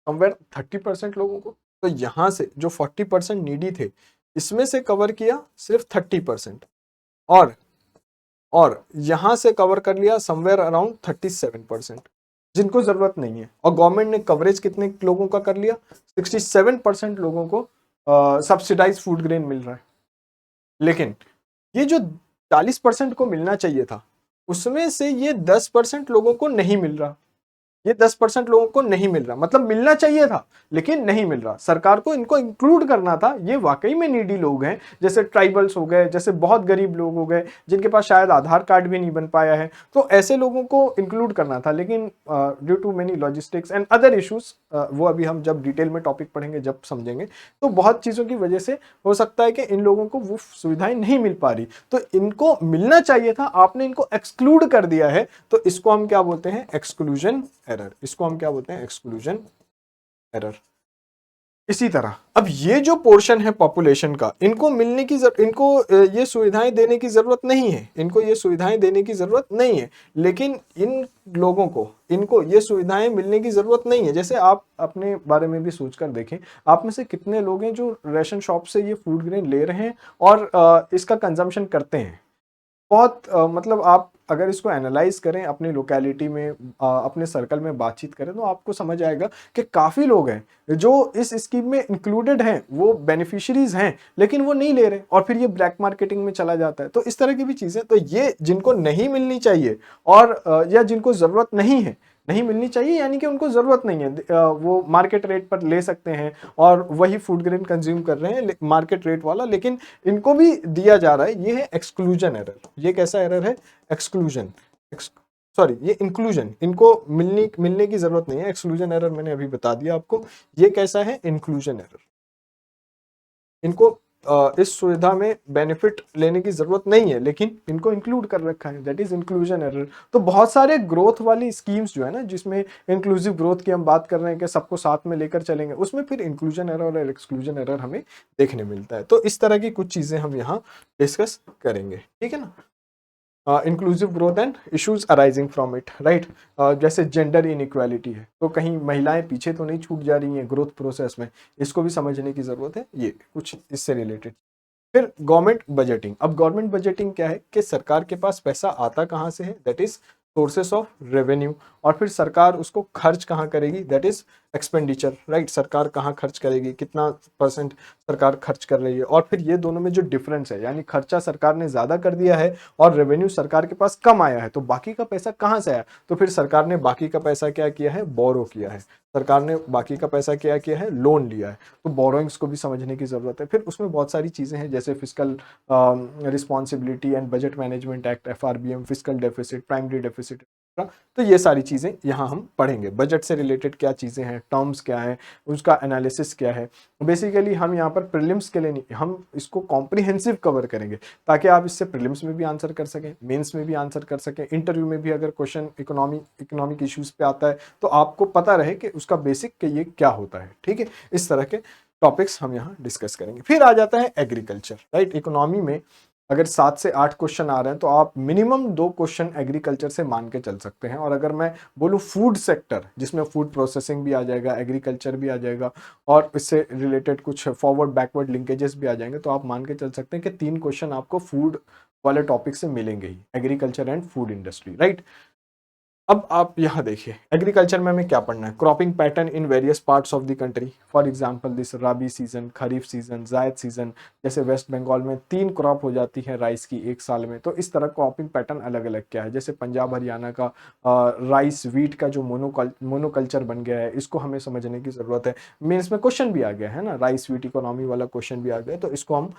समवेयर 30% लोगों को। तो यहां से जो 40% नीडी थे, इसमें से कवर किया सिर्फ 30%, और यहां से कवर कर लिया समवेयर अराउंड 37%, जिनको जरूरत नहीं है। और गवर्नमेंट ने कवरेज कितने लोगों का कर लिया? 67% लोगों को सब्सिडाइज फूड ग्रेन मिल रहा है। लेकिन ये जो 40% को मिलना चाहिए था, उसमें से ये 10% लोगों को नहीं मिल रहा, ये 10% लोगों को नहीं मिल रहा, मतलब मिलना चाहिए था लेकिन नहीं मिल रहा। सरकार को इनको इंक्लूड करना था, ये वाकई में नीडी लोग हैं, जैसे ट्राइबल्स हो गए, जैसे बहुत गरीब लोग हो गए जिनके पास शायद आधार कार्ड भी नहीं बन पाया है, तो ऐसे लोगों को इंक्लूड करना था। लेकिन due to many logistics and other issues, वो अभी हम जब डिटेल में टॉपिक पढ़ेंगे जब समझेंगे, तो बहुत चीज़ों की वजह से हो सकता है कि इन लोगों को वो सुविधाएं नहीं मिल पा रही। तो इनको मिलना चाहिए था, आपने इनको एक्सक्लूड कर दिया है, तो इसको हम क्या बोलते हैं? Exclusion error. इसको हम क्या बोलते हैं? Exclusion error. इसी तरह अब ये जो पोर्शन है पॉपुलेशन का, इनको मिलने की इनको ये सुविधाएं देने की जरूरत नहीं है, इनको ये सुविधाएं देने की जरूरत नहीं है, लेकिन इन लोगों को, इनको ये सुविधाएं मिलने की जरूरत नहीं है। जैसे आप अपने बारे में भी सोचकर देखें, आप में से कितने लोग हैं जो रेशन शॉप से ये फूड ग्रेन ले रहे हैं और इसका कंजम्पशन करते हैं? बहुत मतलब आप अगर इसको एनालाइज करें अपनी लोकेलिटी में, अपने सर्कल में बातचीत करें, तो आपको समझ आएगा कि काफ़ी लोग हैं जो इस स्कीम में इंक्लूडेड हैं, वो बेनिफिशरीज हैं, लेकिन वो नहीं ले रहे और फिर ये ब्लैक मार्केटिंग में चला जाता है। तो इस तरह की भी चीज़ें, तो ये जिनको नहीं मिलनी चाहिए और या जिनको ज़रूरत नहीं है, नहीं मिलनी चाहिए यानी कि उनको ज़रूरत नहीं है, वो मार्केट रेट पर ले सकते हैं और वही फूड ग्रेन कंज्यूम कर रहे हैं मार्केट रेट वाला, लेकिन इनको भी दिया जा रहा है। ये है एक्सक्लूजन एरर। ये कैसा एरर है? एक्सक्लूजन, सॉरी ये इंक्लूजन। इनको मिलने की जरूरत नहीं है। एक्सक्लूजन एरर मैंने अभी बता दिया आपको। ये कैसा है? Inclusion error. इनको इस सुविधा में बेनिफिट लेने की जरूरत नहीं है, लेकिन इनको इंक्लूड कर रखा है, दैट इज इंक्लूजन एरर। तो बहुत सारे ग्रोथ वाली स्कीम्स जो है ना, जिसमें इंक्लूसिव ग्रोथ की हम बात कर रहे हैं कि सबको साथ में लेकर चलेंगे, उसमें फिर इंक्लूजन एरर और एक्सक्लूजन एरर हमें देखने मिलता है। तो इस तरह की कुछ चीजें हम यहाँ डिस्कस करेंगे, ठीक है ना। Inclusive growth and issues arising from it, right. जैसे जेंडर इनइक्वालिटी है, तो कहीं महिलाएं पीछे तो नहीं छूट जा रही हैं ग्रोथ प्रोसेस में, इसको भी समझने की जरूरत है। ये कुछ इससे रिलेटेड। फिर गवर्नमेंट बजटिंग। अब गवर्नमेंट बजटिंग क्या है कि सरकार के पास पैसा आता कहाँ से है, that is sources of revenue, और फिर सरकार उसको खर्च कहाँ करेगी, दैट इज एक्सपेंडिचर, राइट। सरकार कहाँ खर्च करेगी, कितना % सरकार खर्च कर रही है, और फिर ये दोनों में जो डिफरेंस है, यानी खर्चा सरकार ने ज्यादा कर दिया है और रेवेन्यू सरकार के पास कम आया है, तो बाकी का पैसा कहाँ से आया? तो फिर सरकार ने बाकी का पैसा क्या किया है? बोरो किया है। सरकार ने बाकी का पैसा क्या किया है? लोन लिया है। तो बोरोइंग्स को भी समझने की जरूरत है। फिर उसमें बहुत सारी चीजें हैं, जैसे fiscal responsibility and budget management act, FRBM, fiscal deficit, primary deficit. तो ये सारी चीजें यहाँ हम पढ़ेंगे। बजट से रिलेटेड क्या चीजें हैं, टर्म्स क्या है, उसका एनालिसिस क्या है। बेसिकली हम यहाँ पर प्रीलिम्स के लिए नहीं, हम इसको कॉम्प्रिहेंसिव कवर करेंगे, ताकि आप इससे प्रीलिम्स में भी आंसर कर सकें, मेंस में भी आंसर कर सकें, इंटरव्यू में भी अगर क्वेश्चन इकोनॉमिक इश्यूज पे आता है तो आपको पता रहे कि उसका बेसिक कि ये क्या होता है, ठीक है। इस तरह के टॉपिक्स हम यहाँ डिस्कस करेंगे। फिर आ जाता है एग्रीकल्चर, राइट। इकोनॉमी में अगर 7 से 8 क्वेश्चन आ रहे हैं तो आप मिनिमम 2 क्वेश्चन एग्रीकल्चर से मान के चल सकते हैं। और अगर मैं बोलूँ फूड सेक्टर, जिसमें फूड प्रोसेसिंग भी आ जाएगा, एग्रीकल्चर भी आ जाएगा और इससे रिलेटेड कुछ फॉरवर्ड बैकवर्ड लिंकेजेस भी आ जाएंगे, तो आप मान के चल सकते हैं कि 3 क्वेश्चन आपको फूड वाले टॉपिक से मिलेंगे ही, agriculture and food industry, right. अब आप यहाँ देखिए, एग्रीकल्चर में हमें क्या पढ़ना है? Cropping pattern in various parts of the country, for example this rabi season, kharif season, zaid season. जैसे वेस्ट बंगाल में 3 क्रॉप हो जाती है राइस की एक साल में, तो इस तरह क्रॉपिंग पैटर्न अलग अलग क्या है। जैसे पंजाब हरियाणा का राइस वीट का जो मोनोकल्चर बन गया है, इसको हमें समझने की जरूरत है। मेंस में क्वेश्चन भी आ गया है ना, राइस वीट इकोनॉमी वाला क्वेश्चन भी आ गया, तो इसको हम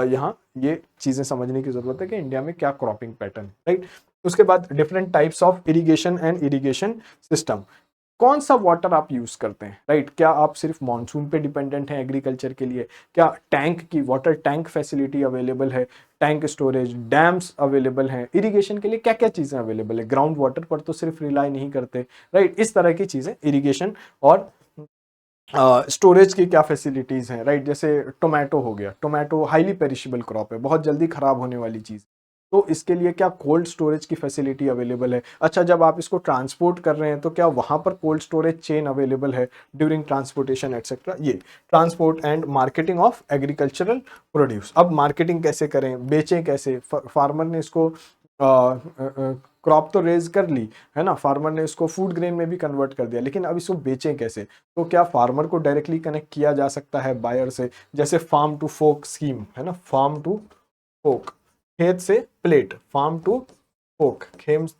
यहाँ ये चीजें समझने की जरूरत है कि इंडिया में क्या क्रॉपिंग पैटर्न, राइट। उसके बाद different types of irrigation and irrigation system. कौन सा वाटर आप यूज करते हैं, राइट। क्या आप सिर्फ मानसून पे डिपेंडेंट हैं एग्रीकल्चर के लिए? क्या टैंक की वाटर टैंक फैसिलिटी अवेलेबल है, टैंक स्टोरेज, डैम्स अवेलेबल हैं? इरिगेशन के लिए क्या क्या चीजें अवेलेबल है? ग्राउंड वाटर पर तो सिर्फ रिलाई नहीं करते, राइट। इस तरह की चीजें इरिगेशन और स्टोरेज की क्या फैसिलिटीज हैं, राइट। जैसे टोमेटो हो गया, टोमेटो हाईली पेरिशेबल क्रॉप है, बहुत जल्दी खराब होने वाली चीज, तो इसके लिए क्या कोल्ड स्टोरेज की फैसिलिटी अवेलेबल है? अच्छा, जब आप इसको ट्रांसपोर्ट कर रहे हैं तो क्या वहां पर कोल्ड स्टोरेज चेन अवेलेबल है ड्यूरिंग ट्रांसपोर्टेशन एटसेट्रा? ये transport and marketing of agricultural produce. अब मार्केटिंग कैसे करें, बेचें कैसे? फार्मर ने इसको क्रॉप तो रेज कर ली है ना, फार्मर ने इसको फूड ग्रेन में भी कन्वर्ट कर दिया, लेकिन अब इसको बेचें कैसे? तो क्या फार्मर को डायरेक्टली कनेक्ट किया जा सकता है बायर से? जैसे फार्म टू फोक स्कीम है ना, फार्म टू फोक, खेत से प्लेट, फार्म टू ओक,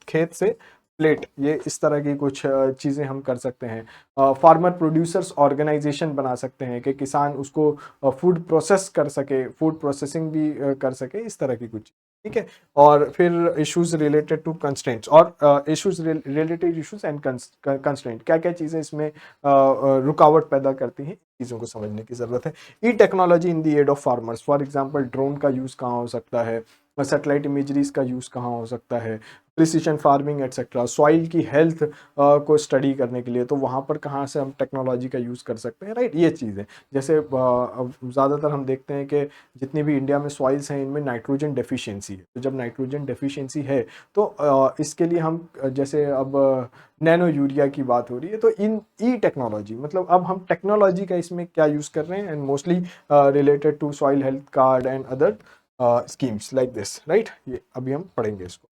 खेत से प्लेट, ये इस तरह की कुछ चीज़ें हम कर सकते हैं। फार्मर प्रोड्यूसर्स ऑर्गेनाइजेशन बना सकते हैं कि किसान उसको फूड प्रोसेस कर सके, फूड प्रोसेसिंग भी कर सके, इस तरह की कुछ, ठीक है। और फिर इश्यूज रिलेटेड टू कंस्ट्रेंट्स, और issues related issues and constraint, क्या क्या चीज़ें इसमें रुकावट पैदा करती हैं, चीज़ों को समझने की ज़रूरत है। E technology in the aid of farmers, for example drone का यूज़ कहाँ हो सकता है, सैटेलाइट इमेजरीज का यूज़ कहाँ हो सकता है, प्रिसीशन फार्मिंग एटसेट्रा, सॉइल की हेल्थ को स्टडी करने के लिए तो वहाँ पर कहाँ से हम टेक्नोलॉजी का यूज़ कर सकते हैं, राइट। ये चीज़ें जैसे ज़्यादातर हम देखते हैं कि जितनी भी इंडिया में सॉइल्स हैं इनमें नाइट्रोजन डेफिशिएंसी है, तो जब नाइट्रोजन डेफिशिएंसी है तो इसके लिए हम जैसे अब नैनो यूरिया की बात हो रही है, तो इन ई टेक्नोलॉजी मतलब अब हम टेक्नोलॉजी का इसमें क्या यूज़ कर रहे हैं, and mostly related to soil health card and other schemes like this, right. ये अभी हम पढ़ेंगे इसको।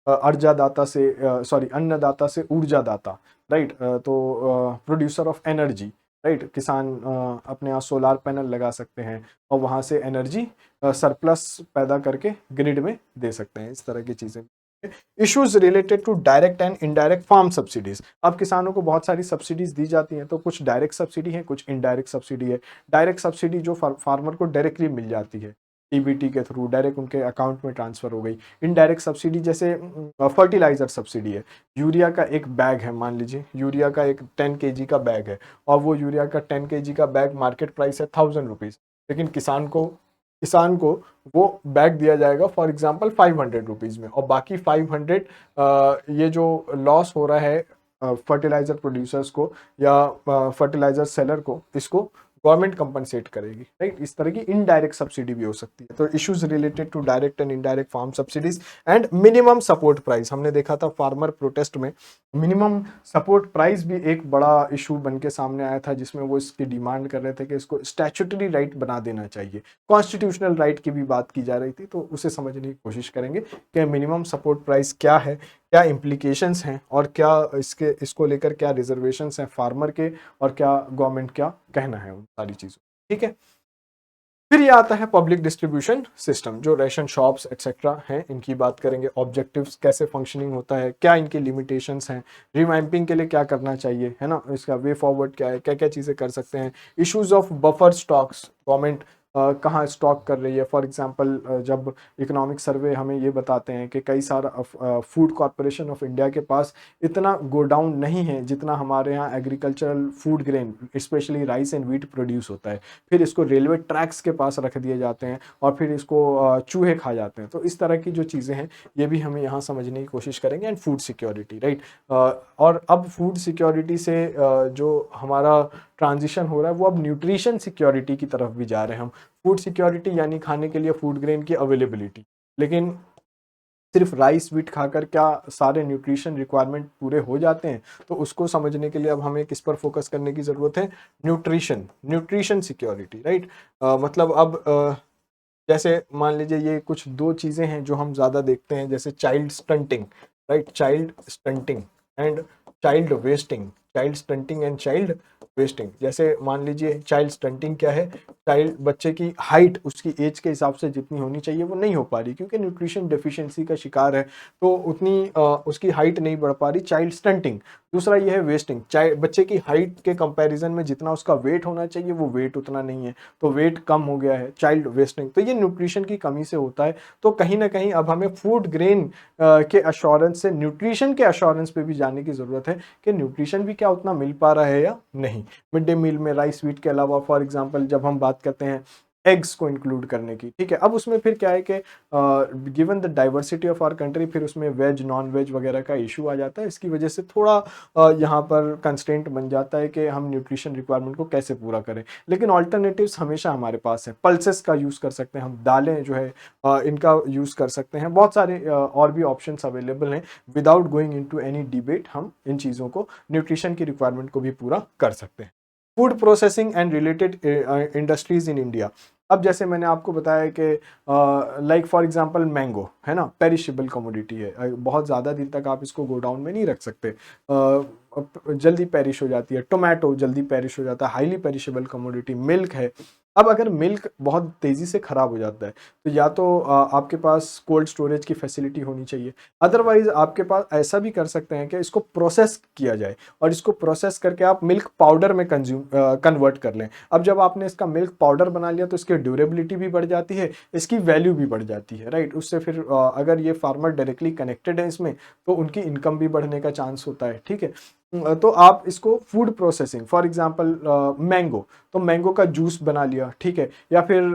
अर्जादाता से सॉरी अन्नदाता से ऊर्जादाता, राइट। तो प्रोड्यूसर ऑफ एनर्जी, राइट। किसान अपने यहाँ सोलार पैनल लगा सकते हैं और वहाँ से एनर्जी सरप्लस पैदा करके ग्रिड में दे सकते हैं, इस तरह की चीज़ें। Issues related to direct and indirect farm subsidies, अब किसानों को बहुत सारी सब्सिडीज दी जाती हैं, तो कुछ डायरेक्ट सब्सिडी है, कुछ इनडायरेक्ट सब्सिडी है। डायरेक्ट सब्सिडी जो फार्मर को डायरेक्टली मिल जाती है ईबीटी के थ्रू, डायरेक्ट उनके अकाउंट में ट्रांसफर हो गई। इनडायरेक्ट सब्सिडी जैसे फर्टिलाइजर सब्सिडी है, यूरिया का एक बैग है, मान लीजिए यूरिया का एक 10 kg का बैग है, और वो यूरिया का 10 kg का बैग मार्केट प्राइस है 1000 रुपीज़, लेकिन किसान को वो बैग दिया जाएगा फॉर एग्जांपल 500 रुपीज़ में, और बाकी 500 ये जो लॉस हो रहा है फर्टिलाइजर प्रोड्यूसर्स को या फर्टिलाइजर सेलर को, इसको गवर्नमेंट कंपनसेट करेगी, राइट। इस तरह की इनडायरेक्ट सब्सिडी भी हो सकती है। तो issues related to direct and indirect farm subsidies and minimum support price, हमने देखा था फार्मर प्रोटेस्ट में मिनिमम सपोर्ट प्राइस भी एक बड़ा इशू बन के सामने आया था, जिसमें वो इसकी डिमांड कर रहे थे कि इसको स्टैट्यूटरी राइट बना देना चाहिए, कॉन्स्टिट्यूशनल राइट की भी बात की जा रही थी। तो उसे समझने की कोशिश करेंगे कि मिनिमम सपोर्ट प्राइस क्या है, क्या इम्प्लीकेशंस हैं, और क्या इसको लेकर क्या रिजर्वेशंस हैं फार्मर के, और क्या गवर्नमेंट क्या कहना है उन सारी चीज़ों, ठीक है। फिर ये आता है पब्लिक डिस्ट्रीब्यूशन सिस्टम, जो रेशन शॉप्स एक्सेट्रा हैं, इनकी बात करेंगे। ऑब्जेक्टिव्स कैसे फंक्शनिंग होता है, क्या इनके लिमिटेशंस हैं, रिवैम्पिंग के लिए क्या करना चाहिए, है ना, इसका वे फॉरवर्ड क्या है, क्या क्या चीज़ें कर सकते हैं। Issues of buffer stocks, government कहाँ स्टॉक कर रही है। फॉर एग्जांपल जब इकोनॉमिक सर्वे हमें ये बताते हैं कि कई सारा फूड कॉरपोरेशन ऑफ इंडिया के पास इतना गोडाउन नहीं है जितना हमारे यहाँ agricultural food grain specially rice and wheat produce होता है, फिर इसको रेलवे ट्रैक्स के पास रख दिए जाते हैं और फिर इसको चूहे खा जाते हैं। तो इस तरह की जो चीज़ें हैं ये भी हमें यहाँ समझने की कोशिश करेंगे। And food security, right. और अब फूड सिक्योरिटी से जो हमारा ट्रांजिशन हो रहा है वो अब न्यूट्रिशन सिक्योरिटी की तरफ भी जा रहे हैं हम। फूड सिक्योरिटी यानी खाने के लिए फूड ग्रेन की अवेलेबिलिटी, लेकिन सिर्फ राइस व्हीट खाकर क्या सारे न्यूट्रिशन रिक्वायरमेंट पूरे हो जाते हैं, तो उसको समझने के लिए अब हमें किस पर फोकस करने की ज़रूरत है, न्यूट्रिशन सिक्योरिटी, राइट। मतलब अब जैसे मान लीजिए ये कुछ दो चीज़ें हैं जो हम ज़्यादा देखते हैं, जैसे child stunting, right, child stunting and child wasting, child stunting and child wasting. जैसे मान लीजिए चाइल्ड स्टंटिंग क्या है, चाइल्ड बच्चे की हाइट उसकी एज के हिसाब से जितनी होनी चाहिए वो नहीं हो पा रही, क्योंकि न्यूट्रिशन डेफिशिएंसी का शिकार है, तो उतनी उसकी हाइट नहीं बढ़ पा रही, चाइल्ड स्टंटिंग। दूसरा ये है वेस्टिंग, चाइल्ड बच्चे की हाइट के कंपैरिजन में जितना उसका वेट होना चाहिए वो वेट उतना नहीं है, तो वेट कम हो गया है, चाइल्ड वेस्टिंग। तो ये न्यूट्रिशन की कमी से होता है। तो कहीं ना कहीं अब हमें फूड ग्रेन के अश्योरेंस से न्यूट्रिशन के अश्योरेंस पे भी जाने की ज़रूरत है कि न्यूट्रिशन भी क्या उतना मिल पा रहा है या नहीं। मिड डे मील में राइस व्हीट के अलावा फॉर एग्जांपल जब हम बात करते हैं एग्स को इंक्लूड करने की, ठीक है, अब उसमें फिर क्या है कि given the diversity of our country फिर उसमें वेज नॉन वेज वगैरह का इशू आ जाता है। इसकी वजह से थोड़ा यहाँ पर कंस्ट्रेंट बन जाता है कि हम न्यूट्रिशन रिक्वायरमेंट को कैसे पूरा करें, लेकिन ऑल्टरनेटिव्स हमेशा हमारे पास है। पल्सेस का यूज़ कर सकते हैं हम, दालें जो है इनका यूज़ कर सकते हैं, बहुत सारे और भी ऑप्शंस अवेलेबल हैं। Without going into any debate हम इन चीज़ों को, न्यूट्रिशन की रिक्वायरमेंट को भी पूरा कर सकते हैं। Food processing and related industries in India, अब जैसे मैंने आपको बताया कि लाइक फॉर एग्जांपल मैंगो है ना, पेरिशेबल कमोडिटी है, बहुत ज़्यादा दिन तक आप इसको गोडाउन में नहीं रख सकते, जल्दी पेरिश हो जाती है। टोमेटो जल्दी पेरिश हो जाता है, हाईली पेरिशेबल कमोडिटी। मिल्क है। अब अगर मिल्क बहुत तेज़ी से ख़राब हो जाता है तो या तो आपके पास कोल्ड स्टोरेज की फैसिलिटी होनी चाहिए, अदरवाइज़ आपके पास ऐसा भी कर सकते हैं कि इसको प्रोसेस किया जाए और इसको प्रोसेस करके आप मिल्क पाउडर में कन्वर्ट कर लें। अब जब आपने इसका मिल्क पाउडर बना लिया तो इसकी ड्यूरेबिलिटी भी बढ़ जाती है, इसकी वैल्यू भी बढ़ जाती है, राइट। उससे फिर अगर ये फार्मर डायरेक्टली कनेक्टेड है इसमें तो उनकी इनकम भी बढ़ने का चांस होता है, ठीक है। तो आप इसको food processing, for example mango, तो मैंगो का जूस बना लिया, ठीक है। या फिर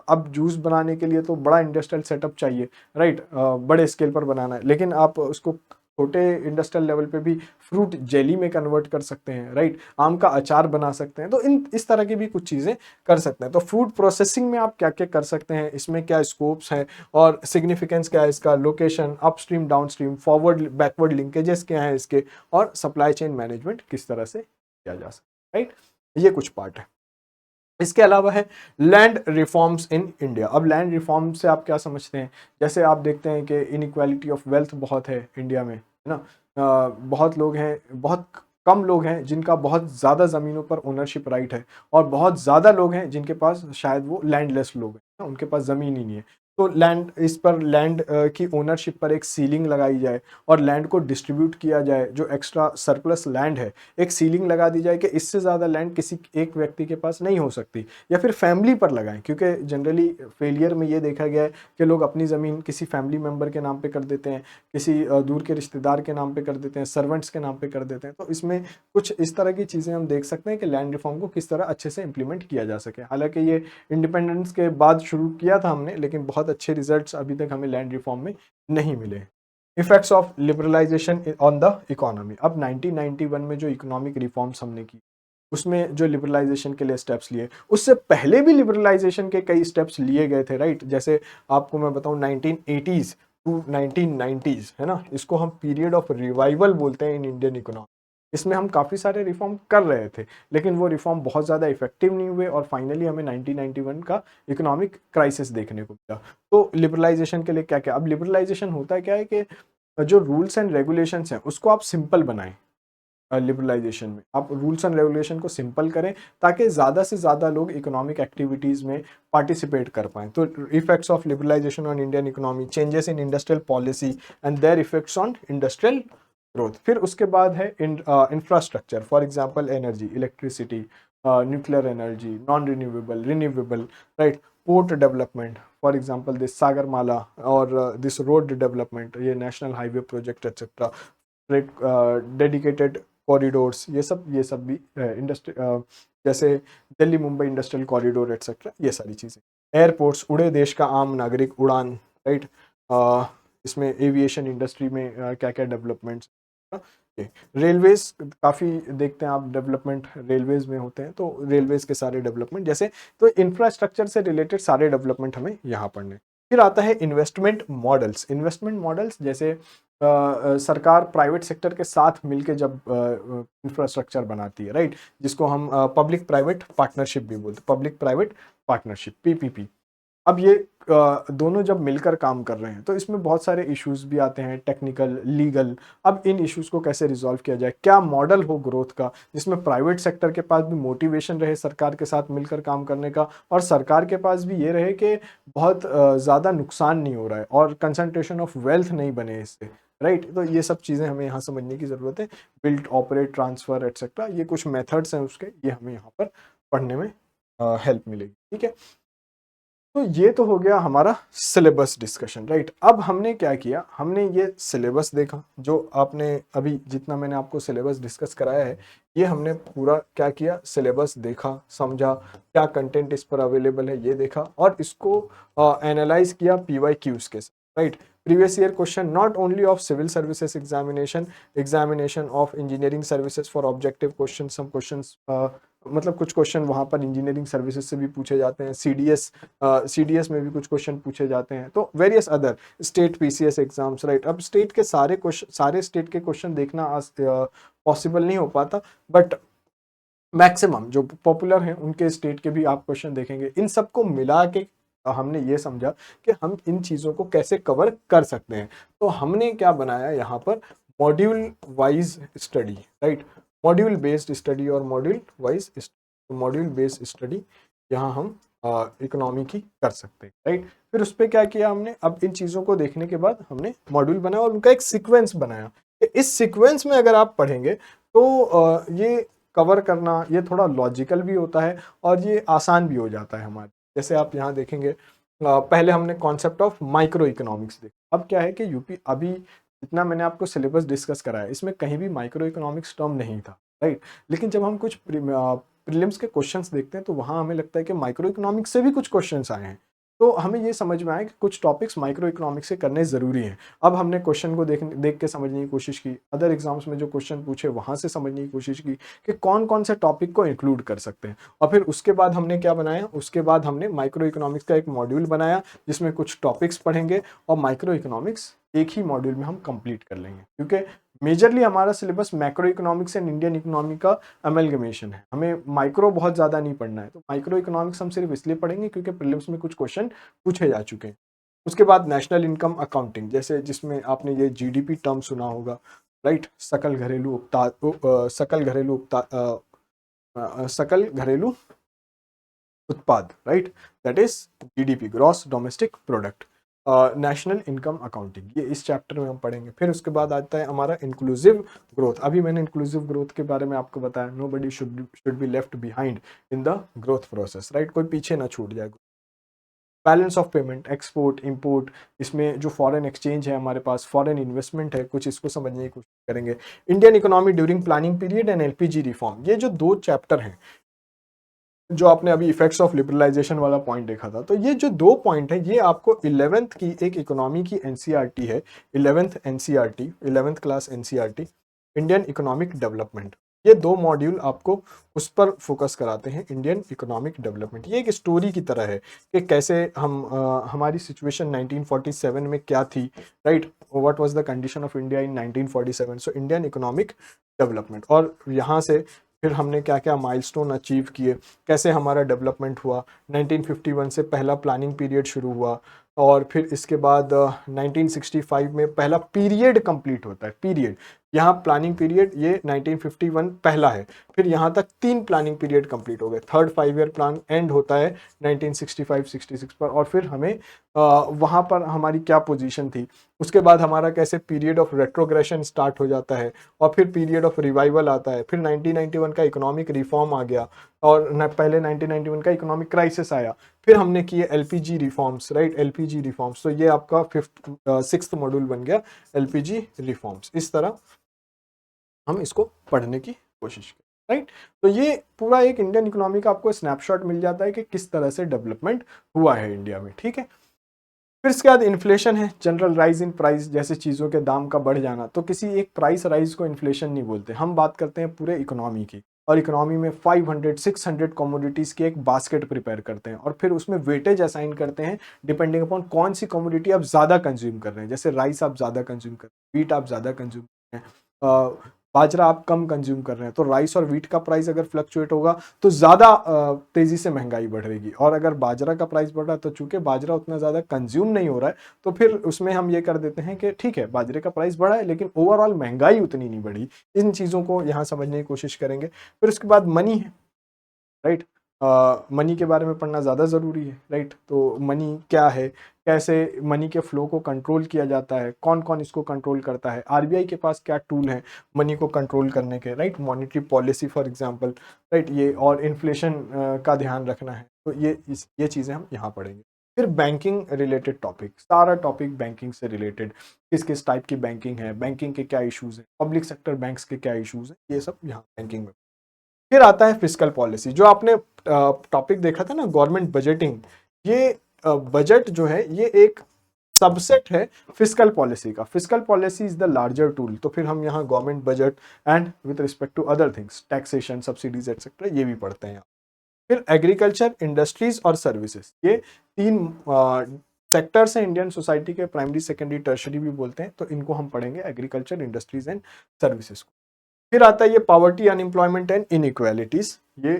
अब जूस बनाने के लिए तो बड़ा इंडस्ट्रियल सेटअप चाहिए, राइट, बड़े स्केल पर बनाना है, लेकिन आप उसको छोटे इंडस्ट्रियल लेवल पे भी फ्रूट जेली में कन्वर्ट कर सकते हैं, राइट। आम का अचार बना सकते हैं, तो इन इस तरह की भी कुछ चीज़ें कर सकते हैं। तो फूड प्रोसेसिंग में आप क्या क्या कर सकते हैं, इसमें क्या स्कोप्स हैं और सिग्निफिकेंस क्या है इसका, location, upstream downstream, forward backward linkages क्या हैं इसके, और सप्लाई चेन मैनेजमेंट किस तरह से किया जा सकता है, राइट। ये कुछ पार्ट है। इसके अलावा है लैंड रिफॉर्म्स इन इंडिया। अब लैंड रिफॉर्म से आप क्या समझते हैं, जैसे आप देखते हैं कि इनइक्वालिटी ऑफ वेल्थ बहुत है इंडिया में, है ना। बहुत लोग हैं, बहुत कम लोग हैं जिनका बहुत ज़्यादा ज़मीनों पर ओनरशिप राइट है, और बहुत ज़्यादा लोग हैं जिनके पास शायद वो लैंडलेस लोग हैं ना, उनके पास ज़मीन ही नहीं है। तो लैंड, इस पर लैंड की ओनरशिप पर एक सीलिंग लगाई जाए और लैंड को डिस्ट्रीब्यूट किया जाए, जो एक्स्ट्रा सरप्लस लैंड है एक सीलिंग लगा दी जाए कि इससे ज़्यादा लैंड किसी एक व्यक्ति के पास नहीं हो सकती, या फिर फैमिली पर लगाएं, क्योंकि जनरली फेलियर में ये देखा गया है कि लोग अपनी ज़मीन किसी फैमिली मेम्बर के नाम पे कर देते हैं, किसी दूर के रिश्तेदार के नाम पे कर देते हैं, सर्वेंट्स के नाम पे कर देते हैं। तो इसमें कुछ इस तरह की चीज़ें हम देख सकते हैं कि लैंड रिफॉर्म को किस तरह अच्छे से इंप्लीमेंट किया जा सके। हालांकि ये इंडिपेंडेंस के बाद शुरू किया था हमने, लेकिन बहुत अच्छे रिजल्ट्स अभी तक हमें लैंड रिफॉर्म में नहीं मिले। Effects of liberalisation on the economy. अब 1991 में जो इकोनॉमिक रिफॉर्म्स हमने की, उसमें जो लिबरलाइजेशन के लिए स्टेप्स लिए, उससे पहले भी लिबरलाइजेशन के कई स्टेप्स लिए गए थे, राइट। जैसे आपको मैं बताऊं 1980s टू 1990s, है ना, इसको हम पीरियड ऑफ रिवाइवल बोलते हैं इन इंडियन इकोनॉमी। इसमें हम काफ़ी सारे रिफॉर्म कर रहे थे, लेकिन वो रिफॉर्म बहुत ज़्यादा इफेक्टिव नहीं हुए और फाइनली हमें 1991 का इकोनॉमिक क्राइसिस देखने को मिला। तो लिबरलाइजेशन के लिए क्या क्या, अब लिबरलाइजेशन होता क्या है कि जो रूल्स एंड रेगुलेशंस हैं उसको आप सिंपल बनाएं। लिबरलाइजेशन में आप रूल्स एंड रेगुलेशन को सिंपल करें ताकि ज़्यादा से ज़्यादा लोग इकोनॉमिक एक्टिविटीज़ में पार्टिसिपेट कर पाएँ। तो effects of liberalisation on Indian economy, changes in industrial policy and their effects on industrial growth. फिर उसके बाद है infrastructure, for example energy, electricity, nuclear energy, non renewable, renewable, right. Port development, for example this Sagarmala और this road development, ये national highway project etcetera, dedicated corridors, ये सब भी industry, जैसे Delhi Mumbai industrial corridor etcetera, ये सारी चीज़ें। एयरपोर्ट्स, उड़े देश का आम नागरिक उड़ान, राइट। इसमें एविएशन इंडस्ट्री में क्या क्या डेवलपमेंट्स। रेलवेज काफ़ी देखते हैं आप, डेवलपमेंट रेलवेज में होते हैं, तो रेलवेज के सारे डेवलपमेंट जैसे, तो इंफ्रास्ट्रक्चर से रिलेटेड सारे डेवलपमेंट हमें यहाँ पढ़ने। फिर आता है इन्वेस्टमेंट मॉडल्स। इन्वेस्टमेंट मॉडल्स जैसे सरकार प्राइवेट सेक्टर के साथ मिलके जब इंफ्रास्ट्रक्चर बनाती है, राइट, जिसको हम पब्लिक प्राइवेट पार्टनरशिप भी बोलते हैं, पब्लिक प्राइवेट पार्टनरशिप, पीपीपी। अब ये दोनों जब मिलकर काम कर रहे हैं तो इसमें बहुत सारे इश्यूज भी आते हैं, टेक्निकल, लीगल। अब इन इश्यूज को कैसे रिजॉल्व किया जाए, क्या मॉडल हो ग्रोथ का जिसमें प्राइवेट सेक्टर के पास भी मोटिवेशन रहे सरकार के साथ मिलकर काम करने का, और सरकार के पास भी ये रहे कि बहुत ज़्यादा नुकसान नहीं हो रहा है और कंसंट्रेशन ऑफ वेल्थ नहीं बने इससे, राइट। तो ये सब चीज़ें हमें यहाँ समझने की ज़रूरत है। बिल्ड, ऑपरेट, ट्रांसफ़र एटसेट्रा, ये कुछ मेथड्स हैं उसके, ये हमें यहाँ पर पढ़ने में हेल्प मिलेगी, ठीक है। तो ये तो हो गया हमारा सिलेबस डिस्कशन, राइट। अब हमने क्या किया, हमने ये सिलेबस देखा, जो आपने अभी जितना मैंने आपको सिलेबस डिस्कस कराया है, ये हमने पूरा क्या किया, सिलेबस देखा, समझा, क्या कंटेंट इस पर अवेलेबल है ये देखा, और इसको एनालाइज किया PYQs के साथ, right. Previous year question not only of civil services examination of engineering services for objective question, some questions मतलब कुछ क्वेश्चन वहाँ पर इंजीनियरिंग सर्विसेज से भी पूछे जाते हैं, CDS में भी कुछ क्वेश्चन पूछे जाते हैं, तो various other state PCS exams, right. अब स्टेट के सारे स्टेट के क्वेश्चन देखना पॉसिबल नहीं हो पाता, बट मैक्सिमम जो पॉपुलर हैं उनके स्टेट के भी आप क्वेश्चन देखेंगे। इन सबको मिला के हमने ये समझा कि हम इन चीज़ों को कैसे कवर कर सकते हैं। तो हमने क्या बनाया यहाँ पर, module wise study, right, module based study और module wise module based study, यहाँ हम इकोनॉमी की कर सकते हैं, राइट। फिर उस पर क्या किया हमने, अब इन चीज़ों को देखने के बाद हमने मॉड्यूल बनाया और उनका एक सीक्वेंस बनाया। इस सीक्वेंस में अगर आप पढ़ेंगे तो ये कवर करना ये थोड़ा लॉजिकल भी होता है और ये आसान भी हो जाता है हमारे। जैसे आप यहाँ देखेंगे, पहले हमने कॉन्सेप्ट ऑफ माइक्रो इकोनॉमिक्स देखा। अब क्या है कि यूपी अभी जितना मैंने आपको सिलेबस डिस्कस कराया इसमें कहीं भी माइक्रो इकोनॉमिक्स टर्म नहीं था, राइट। लेकिन जब हम कुछ प्रीलिम्स के क्वेश्चंस देखते हैं तो वहाँ हमें लगता है कि माइक्रो इकोनॉमिक्स से भी कुछ क्वेश्चंस आए हैं। तो हमें ये समझ में आया कि कुछ टॉपिक्स माइक्रो इकोनॉमिक्स से करने ज़रूरी हैं। अब हमने क्वेश्चन को देख के समझने की कोशिश की, अदर एग्जाम्स में जो क्वेश्चन पूछे वहाँ से समझने की कोशिश की कि कौन कौन से टॉपिक को इंक्लूड कर सकते हैं। और फिर उसके बाद हमने क्या बनाया, उसके बाद हमने माइक्रो इकोनॉमिक्स का एक मॉड्यूल बनाया जिसमें कुछ टॉपिक्स पढ़ेंगे और माइक्रो इकोनॉमिक्स एक ही मॉड्यूल में हम कंप्लीट कर लेंगे, क्योंकि मेजरली हमारा syllabus macro economics and Indian economy का अमेलगमेशन है। हमें माइक्रो बहुत ज़्यादा नहीं पढ़ना है, तो माइक्रो इकोनॉमिक्स हम सिर्फ इसलिए पढ़ेंगे क्योंकि प्रीलिम्स में कुछ क्वेश्चन पूछे जा चुके हैं। उसके बाद नेशनल इनकम अकाउंटिंग, जैसे जिसमें आपने ये जीडीपी टर्म सुना होगा, राइट। सकल घरेलू उत्पाद, right, that is GDP, gross domestic product. National income accounting ये इस चैप्टर में हम पढ़ेंगे। फिर उसके बाद आता है हमारा इंक्लूसिव ग्रोथ। अभी मैंने इंक्लूसिव ग्रोथ के बारे में आपको बताया, nobody should be left behind in the growth process, right, कोई पीछे ना छूट जाए। Balance of payment, export import, इसमें जो फॉरेन एक्सचेंज है हमारे पास, फॉरेन इन्वेस्टमेंट है, कुछ इसको समझने की कोशिश करेंगे। Indian economy during planning period and LPG reform, ये जो दो चैप्टर हैं, जो आपने अभी इफेक्ट्स ऑफ लिबरलाइजेशन वाला पॉइंट देखा था, तो ये जो दो पॉइंट है ये आपको 11th की एक इकोनॉमी की एनसीईआरटी है, 11th NCERT, 11th class NCERT, Indian economic development. ये दो मॉड्यूल आपको उस पर फोकस कराते हैं, इंडियन इकोनॉमिक डेवलपमेंट। ये एक स्टोरी की तरह है कि कैसे हम हमारी सिचुएशन 1947 में क्या थी, right, what was the condition of India in 1947, so Indian economic development. और यहाँ से फिर हमने क्या क्या माइलस्टोन अचीव किए, कैसे हमारा डेवलपमेंट हुआ। 1951 से पहला प्लानिंग पीरियड शुरू हुआ और फिर इसके बाद 1965 में पहला पीरियड कंप्लीट होता है, पीरियड। यहाँ प्लानिंग पीरियड ये 1951 पहला है, फिर यहाँ तक 3 प्लानिंग पीरियड कंप्लीट हो गए। थर्ड 5 ईयर प्लान एंड होता है 1965-66 पर, और फिर हमें वहाँ पर हमारी क्या पोजीशन थी। उसके बाद हमारा कैसे पीरियड ऑफ रेट्रोग्रेशन स्टार्ट हो जाता है और फिर पीरियड ऑफ रिवाइवल आता है। फिर 1991 का इकोनॉमिक रिफॉर्म आ गया और पहले 1991 का इकोनॉमिक क्राइसिस आया। फिर हमने किए LPG reforms, right, LPG reforms. तो ये आपका 6th मॉड्यूल बन गया, एलपीजी रिफॉर्म्स। इस तरह हम इसको पढ़ने की कोशिश करें, राइट। तो ये पूरा एक इंडियन इकोनॉमी का आपको स्नैपशॉट मिल जाता है कि किस तरह से डेवलपमेंट हुआ है इंडिया में, ठीक है। फिर इसके बाद इन्फ्लेशन है, जनरल राइज इन प्राइस, जैसे चीज़ों के दाम का बढ़ जाना। तो किसी एक प्राइस राइज को इन्फ्लेशन नहीं बोलते, हम बात करते हैं पूरे इकोनॉमी की। और इकोनॉमी में 500-600 कमोडिटीज़ की एक बास्केट प्रिपेयर करते हैं और फिर उसमें वेटेज असाइन करते हैं डिपेंडिंग अपॉन कौन सी कमोडिटी आप ज़्यादा कंज्यूम कर रहे हैं। जैसे राइस आप ज़्यादा कंज्यूम कर रहे हैं, वीट आप ज़्यादा कंज्यूम कर रहे हैं, बाजरा आप कम कंज्यूम कर रहे हैं, तो राइस और वीट का प्राइस अगर फ्लक्चुएट होगा तो ज़्यादा तेज़ी से महंगाई बढ़ेगी। और अगर बाजरा का प्राइस बढ़ रहा है तो चूंकि बाजरा उतना ज़्यादा कंज्यूम नहीं हो रहा है, तो फिर उसमें हम ये कर देते हैं कि ठीक है बाजरे का प्राइस बढ़ा है लेकिन ओवरऑल महंगाई उतनी नहीं बढ़ी। इन चीज़ों को यहाँ समझने की कोशिश करेंगे। फिर उसके बाद मनी है, राइट। मनी के बारे में पढ़ना ज़्यादा ज़रूरी है, राइट। तो मनी क्या है, कैसे मनी के फ्लो को कंट्रोल किया जाता है, कौन कौन इसको कंट्रोल करता है, आरबीआई के पास क्या टूल है मनी को कंट्रोल करने के, right, monetary policy for example, right, ये और इन्फ्लेशन का ध्यान रखना है। तो ये चीज़ें हम यहाँ पढ़ेंगे। फिर बैंकिंग रिलेटेड टॉपिक, सारा टॉपिक बैंकिंग से रिलेटेड, किस किस टाइप की बैंकिंग है, बैंकिंग के क्या इश्यूज़ हैं, पब्लिक सेक्टर बैंक्स के क्या इश्यूज़ हैं, ये सब यहाँ बैंकिंग में। फिर आता है फिस्कल पॉलिसी, जो आपने टॉपिक देखा था ना, गवर्नमेंट बजटिंग। ये बजट जो है ये एक सबसेट है फिस्कल पॉलिसी का। Fiscal policy is the larger tool. तो फिर हम यहाँ government budget and with respect to other things, taxation, subsidies etcetera, ये भी पढ़ते हैं। फिर एग्रीकल्चर, इंडस्ट्रीज और सर्विसेज, ये 3 सेक्टर्स हैं इंडियन सोसाइटी के, प्राइमरी, सेकेंडरी, टर्शरी भी बोलते हैं। तो इनको हम पढ़ेंगे, एग्रीकल्चर, इंडस्ट्रीज एंड सर्विसेज को। फिर आता है ये पॉवर्टी, अनएम्प्लॉयमेंट एंड इनइक्वालिटीज, ये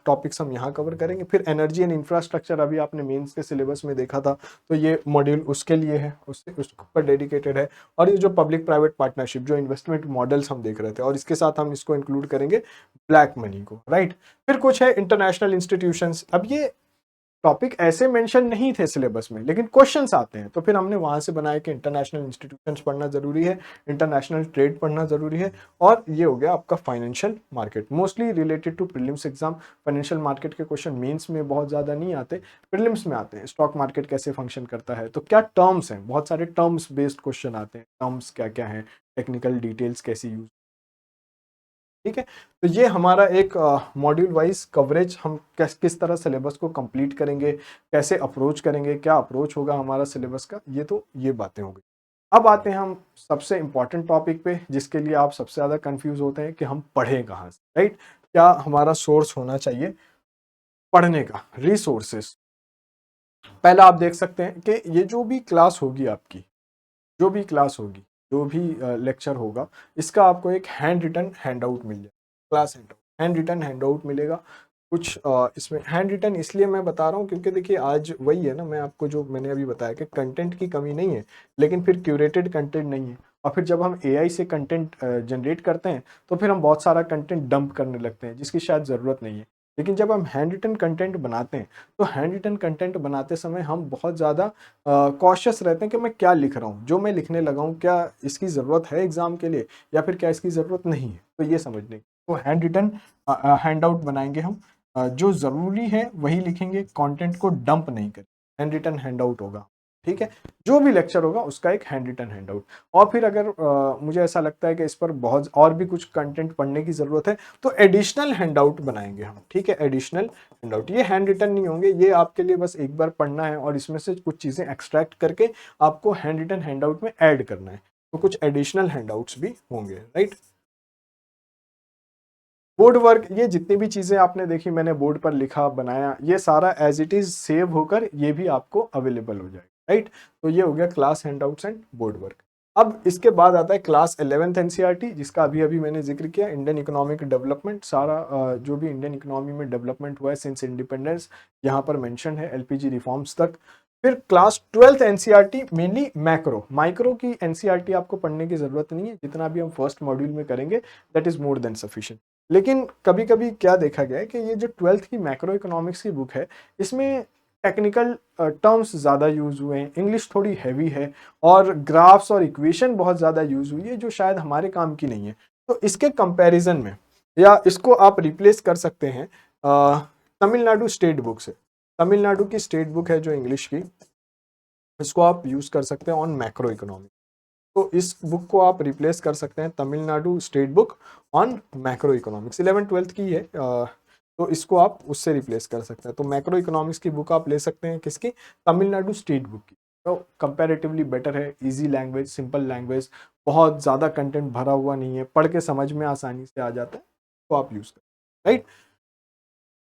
टॉपिक्स हम यहाँ कवर करेंगे। फिर एनर्जी एंड इंफ्रास्ट्रक्चर, अभी आपने मेंस के सिलेबस में देखा था, तो ये मॉड्यूल उसके लिए है, उसके ऊपर डेडिकेटेड है। और ये जो पब्लिक प्राइवेट पार्टनरशिप, जो इन्वेस्टमेंट मॉडल्स हम देख रहे थे, और इसके साथ हम इसको इंक्लूड करेंगे ब्लैक मनी को, राइट। फिर कुछ है इंटरनेशनल इंस्टीट्यूशंस। अब ये टॉपिक ऐसे मेंशन नहीं थे सिलेबस में, लेकिन क्वेश्चंस आते हैं, तो फिर हमने वहां से बनाया कि इंटरनेशनल इंस्टीट्यूशंस पढ़ना जरूरी है, इंटरनेशनल ट्रेड पढ़ना जरूरी है। और ये हो गया आपका financial market, mostly related to prelims exam. Financial market के क्वेश्चन मेंस में बहुत ज्यादा नहीं आते, प्रीलिम्स में आते हैं। स्टॉक मार्केट कैसे फंक्शन करता है, तो क्या टर्म्स हैं, बहुत सारे टर्म्स बेस्ड क्वेश्चन आते हैं, टर्म्स क्या क्या है, टेक्निकल डिटेल्स कैसी यूज, ठीक है। तो ये हमारा एक मॉड्यूल वाइज कवरेज, हम किस तरह सिलेबस को कंप्लीट करेंगे, कैसे अप्रोच करेंगे, क्या अप्रोच होगा हमारा सिलेबस का, ये बातें हो गई। अब आते हैं हम सबसे इंपॉर्टेंट टॉपिक पे, जिसके लिए आप सबसे ज्यादा कंफ्यूज होते हैं कि हम पढ़ें कहाँ से, राइट। क्या हमारा सोर्स होना चाहिए पढ़ने का, रिसोर्सेस। पहला आप देख सकते हैं कि ये जो भी क्लास होगी आपकी, जो भी क्लास होगी, जो भी लेक्चर होगा, इसका आपको एक हैंड रिटन हैंड आउट मिल जाएगा, class handwritten handout मिलेगा। कुछ इसमें हैंड रिटन इसलिए मैं बता रहा हूँ क्योंकि देखिए आज वही है ना, मैं आपको जो मैंने अभी बताया कि कंटेंट की कमी नहीं है, लेकिन फिर क्यूरेटेड कंटेंट नहीं है। और फिर जब हम एआई से कंटेंट जनरेट करते हैं, तो फिर हम बहुत सारा कंटेंट डंप करने लगते हैं जिसकी शायद ज़रूरत नहीं है। लेकिन जब हम हैंड रिटन कंटेंट बनाते हैं, तो हैंड रिटन कंटेंट बनाते समय हम बहुत ज़्यादा कॉशियस रहते हैं कि मैं क्या लिख रहा हूँ, जो मैं लिखने लगा हूँ क्या इसकी ज़रूरत है एग्जाम के लिए, या फिर क्या इसकी ज़रूरत नहीं है। तो ये समझने, तो हैंड रिटन हैंड आउट बनाएंगे हम, जो ज़रूरी है वही लिखेंगे, कंटेंट को डंप नहीं करें, हैंड रिटन हैंड आउट होगा, ठीक है। जो भी लेक्चर होगा उसका एक हैंड रिटन हैंड आउट। और फिर अगर मुझे ऐसा लगता है कि इस पर बहुत और भी कुछ कंटेंट पढ़ने की ज़रूरत है, तो एडिशनल हैंड आउट बनाएंगे हम, ठीक है। एडिशनल हैंड आउट, ये हैंड रिटन नहीं होंगे, ये आपके लिए बस एक बार पढ़ना है और इसमें से कुछ चीज़ें एक्सट्रैक्ट करके आपको हैंड रिटन हैंड आउट में ऐड करना है। तो कुछ एडिशनल हैंड आउट्स भी होंगे, राइट। बोर्ड वर्क, ये जितनी भी चीजें आपने देखी मैंने बोर्ड पर लिखा बनाया, ये सारा एज इट इज सेव होकर ये भी आपको अवेलेबल हो जाएगा, राइट। तो ये हो गया class handouts and board work. अब इसके बाद आता है क्लास 11th एनसीईआरटी, जिसका अभी अभी मैंने जिक्र किया, इंडियन इकोनॉमिक डेवलपमेंट, सारा जो भी इंडियन इकोनॉमी में डेवलपमेंट हुआ है सिंस इंडिपेंडेंस, यहाँ पर मेंशन है एलपीजी रिफॉर्म्स तक। फिर class 12th NCERT mainly macro, micro की एनसीईआरटी आपको पढ़ने की जरूरत नहीं है, जितना भी हम फर्स्ट मॉड्यूल में करेंगे that is more than sufficient. लेकिन कभी कभी क्या देखा गया है कि ये जो 12th की मैक्रो इकोनॉमिक्स की बुक है, इसमें टेक्निकल टर्म्स ज़्यादा यूज हुए हैं, इंग्लिश थोड़ी हैवी है, और ग्राफ्स और इक्वेशन बहुत ज़्यादा यूज हुई है जो शायद हमारे काम की नहीं है। तो इसके कंपैरिजन में, या इसको आप रिप्लेस कर सकते हैं तमिलनाडु स्टेट बुक से। तमिलनाडु की स्टेट बुक है जो इंग्लिश की, इसको आप यूज कर सकते हैं ऑन मैक्रो इकोनॉमिक्स। तो इस बुक को आप रिप्लेस कर सकते हैं Tamil Nadu state book on macro economics, 11th-12th की है, तो इसको आप उससे रिप्लेस कर सकते हैं। तो मैक्रो इकोनॉमिक्स की बुक आप ले सकते हैं किसकी, तमिलनाडु स्टेट बुक की। तो कंपैरेटिवली बेटर है, इजी लैंग्वेज, सिंपल लैंग्वेज, बहुत ज़्यादा कंटेंट भरा हुआ नहीं है, पढ़ के समझ में आसानी से आ जाता है, तो आप यूज़ करें, राइट।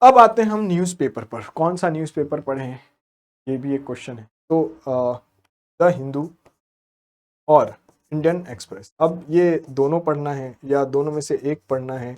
अब आते हैं हम न्यूज़पेपर पर, कौन सा न्यूज़पेपर पढ़े हैं, ये भी एक क्वेश्चन है। तो द हिंदू और इंडियन एक्सप्रेस, अब ये दोनों पढ़ना है या दोनों में से एक पढ़ना है,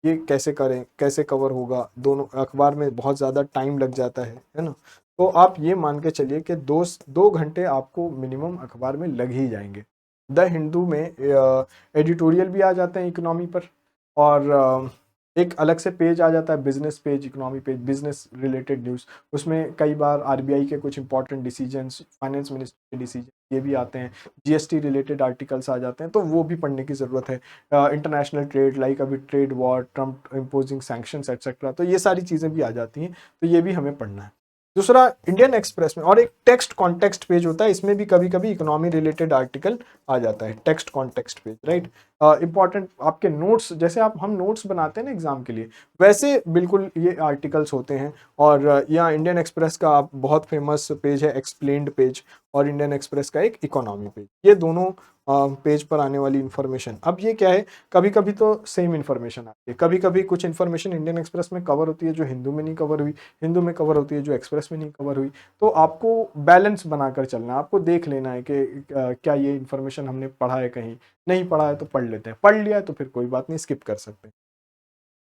ये कैसे करें, कैसे कवर होगा, दोनों अखबार में बहुत ज़्यादा टाइम लग जाता है ना। तो आप ये मान के चलिए कि 2 घंटे आपको मिनिमम अखबार में लग ही जाएंगे। द हिंदू में एडिटोरियल भी आ जाते हैं इकोनॉमी पर, और एक अलग से पेज आ जाता है business page, economy page, business related news. उसमें कई बार आरबीआई के कुछ इंपॉर्टेंट डिसीजंस, फाइनेंस मिनिस्टर के डिसीजन, ये भी आते हैं, जीएसटी रिलेटेड आर्टिकल्स आ जाते हैं, तो वो भी पढ़ने की ज़रूरत है। इंटरनेशनल ट्रेड, लाइक अभी trade war, Trump imposing sanctions etcetera, तो ये सारी चीज़ें भी आ जाती हैं, तो ये भी हमें पढ़ना है। दूसरा, इंडियन एक्सप्रेस में और एक टेक्स्ट कॉन्टेक्स्ट पेज होता है, इसमें भी कभी कभी इकोनॉमी रिलेटेड आर्टिकल आ जाता है, text context page, right. Important आपके नोट्स, जैसे आप हम नोट्स बनाते हैं ना एग्जाम के लिए, वैसे बिल्कुल ये आर्टिकल्स होते हैं। और यहाँ इंडियन एक्सप्रेस का बहुत फेमस पेज है एक्सप्लेन्ड पेज, और इंडियन एक्सप्रेस का एक इकोनॉमी पेज, ये दोनों पेज पर आने वाली इन्फॉर्मेशन। अब ये क्या है, कभी कभी तो सेम इन्फॉर्मेशन आती है, कभी कभी कुछ इन्फॉर्मेशन इंडियन एक्सप्रेस में कवर होती है जो हिंदू में नहीं कवर हुई, हिंदू में कवर होती है जो एक्सप्रेस में नहीं कवर हुई। तो आपको बैलेंस बनाकर चलना है, आपको देख लेना है कि क्या ये इन्फॉर्मेशन हमने पढ़ा है, कहीं नहीं पढ़ा है तो पढ़ लेते हैं, पढ़ लिया है तो फिर कोई बात नहीं, स्किप कर सकते हैं।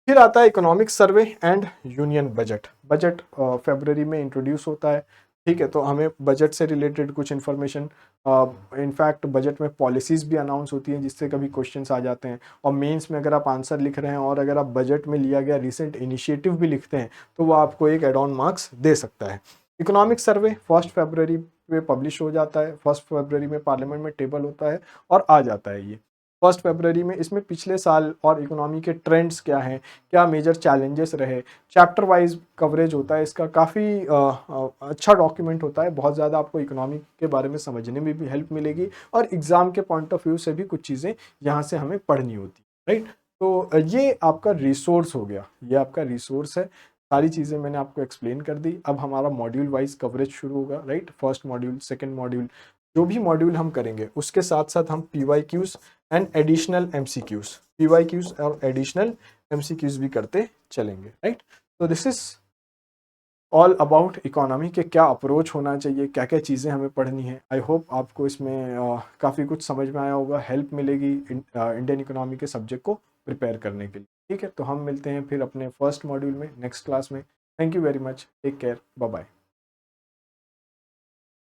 फिर आता है economic survey and union budget. Budget फरवरी में इंट्रोड्यूस होता है, ठीक है, तो हमें बजट से रिलेटेड कुछ इन्फॉर्मेशन, इनफैक्ट बजट में पॉलिसीज़ भी अनाउंस होती हैं जिससे कभी क्वेश्चंस आ जाते हैं। और मेंस में अगर आप आंसर लिख रहे हैं और अगर आप बजट में लिया गया रिसेंट इनिशिएटिव भी लिखते हैं तो वो आपको एक एड ऑन मार्क्स दे सकता है। इकोनॉमिक सर्वे 1 फरवरी पे पब्लिश हो जाता है, 1 फरवरी में पार्लियामेंट में टेबल होता है और आ जाता है ये 1 फरवरी में। इसमें पिछले साल और इकोनॉमी के ट्रेंड्स क्या हैं, क्या मेजर चैलेंजेस रहे, चैप्टर वाइज कवरेज होता है इसका, काफ़ी अच्छा डॉक्यूमेंट होता है, बहुत ज़्यादा आपको इकोनॉमी के बारे में समझने में भी हेल्प मिलेगी और एग्ज़ाम के पॉइंट ऑफ व्यू से भी कुछ चीज़ें यहाँ से हमें पढ़नी होती है, राइट। तो ये आपका रिसोर्स हो गया, ये आपका रिसोर्स है, सारी चीज़ें मैंने आपको एक्सप्लेन कर दी। अब हमारा मॉड्यूल वाइज कवरेज शुरू होगा, right, first module, second module, जो भी मॉड्यूल हम करेंगे उसके साथ साथ हम PYQs and additional MCQs, PYQs और एडिशनल MCQs भी करते चलेंगे, राइट। तो this is all about economy के क्या अप्रोच होना चाहिए, क्या क्या चीज़ें हमें पढ़नी है। आई होप आपको इसमें काफ़ी कुछ समझ में आया होगा, हेल्प मिलेगी इंडियन इकोनॉमी के सब्जेक्ट को प्रिपेयर करने के लिए, ठीक है। तो हम मिलते हैं फिर अपने फर्स्ट मॉड्यूल में नेक्स्ट क्लास में। Thank you very much, take care, bye bye.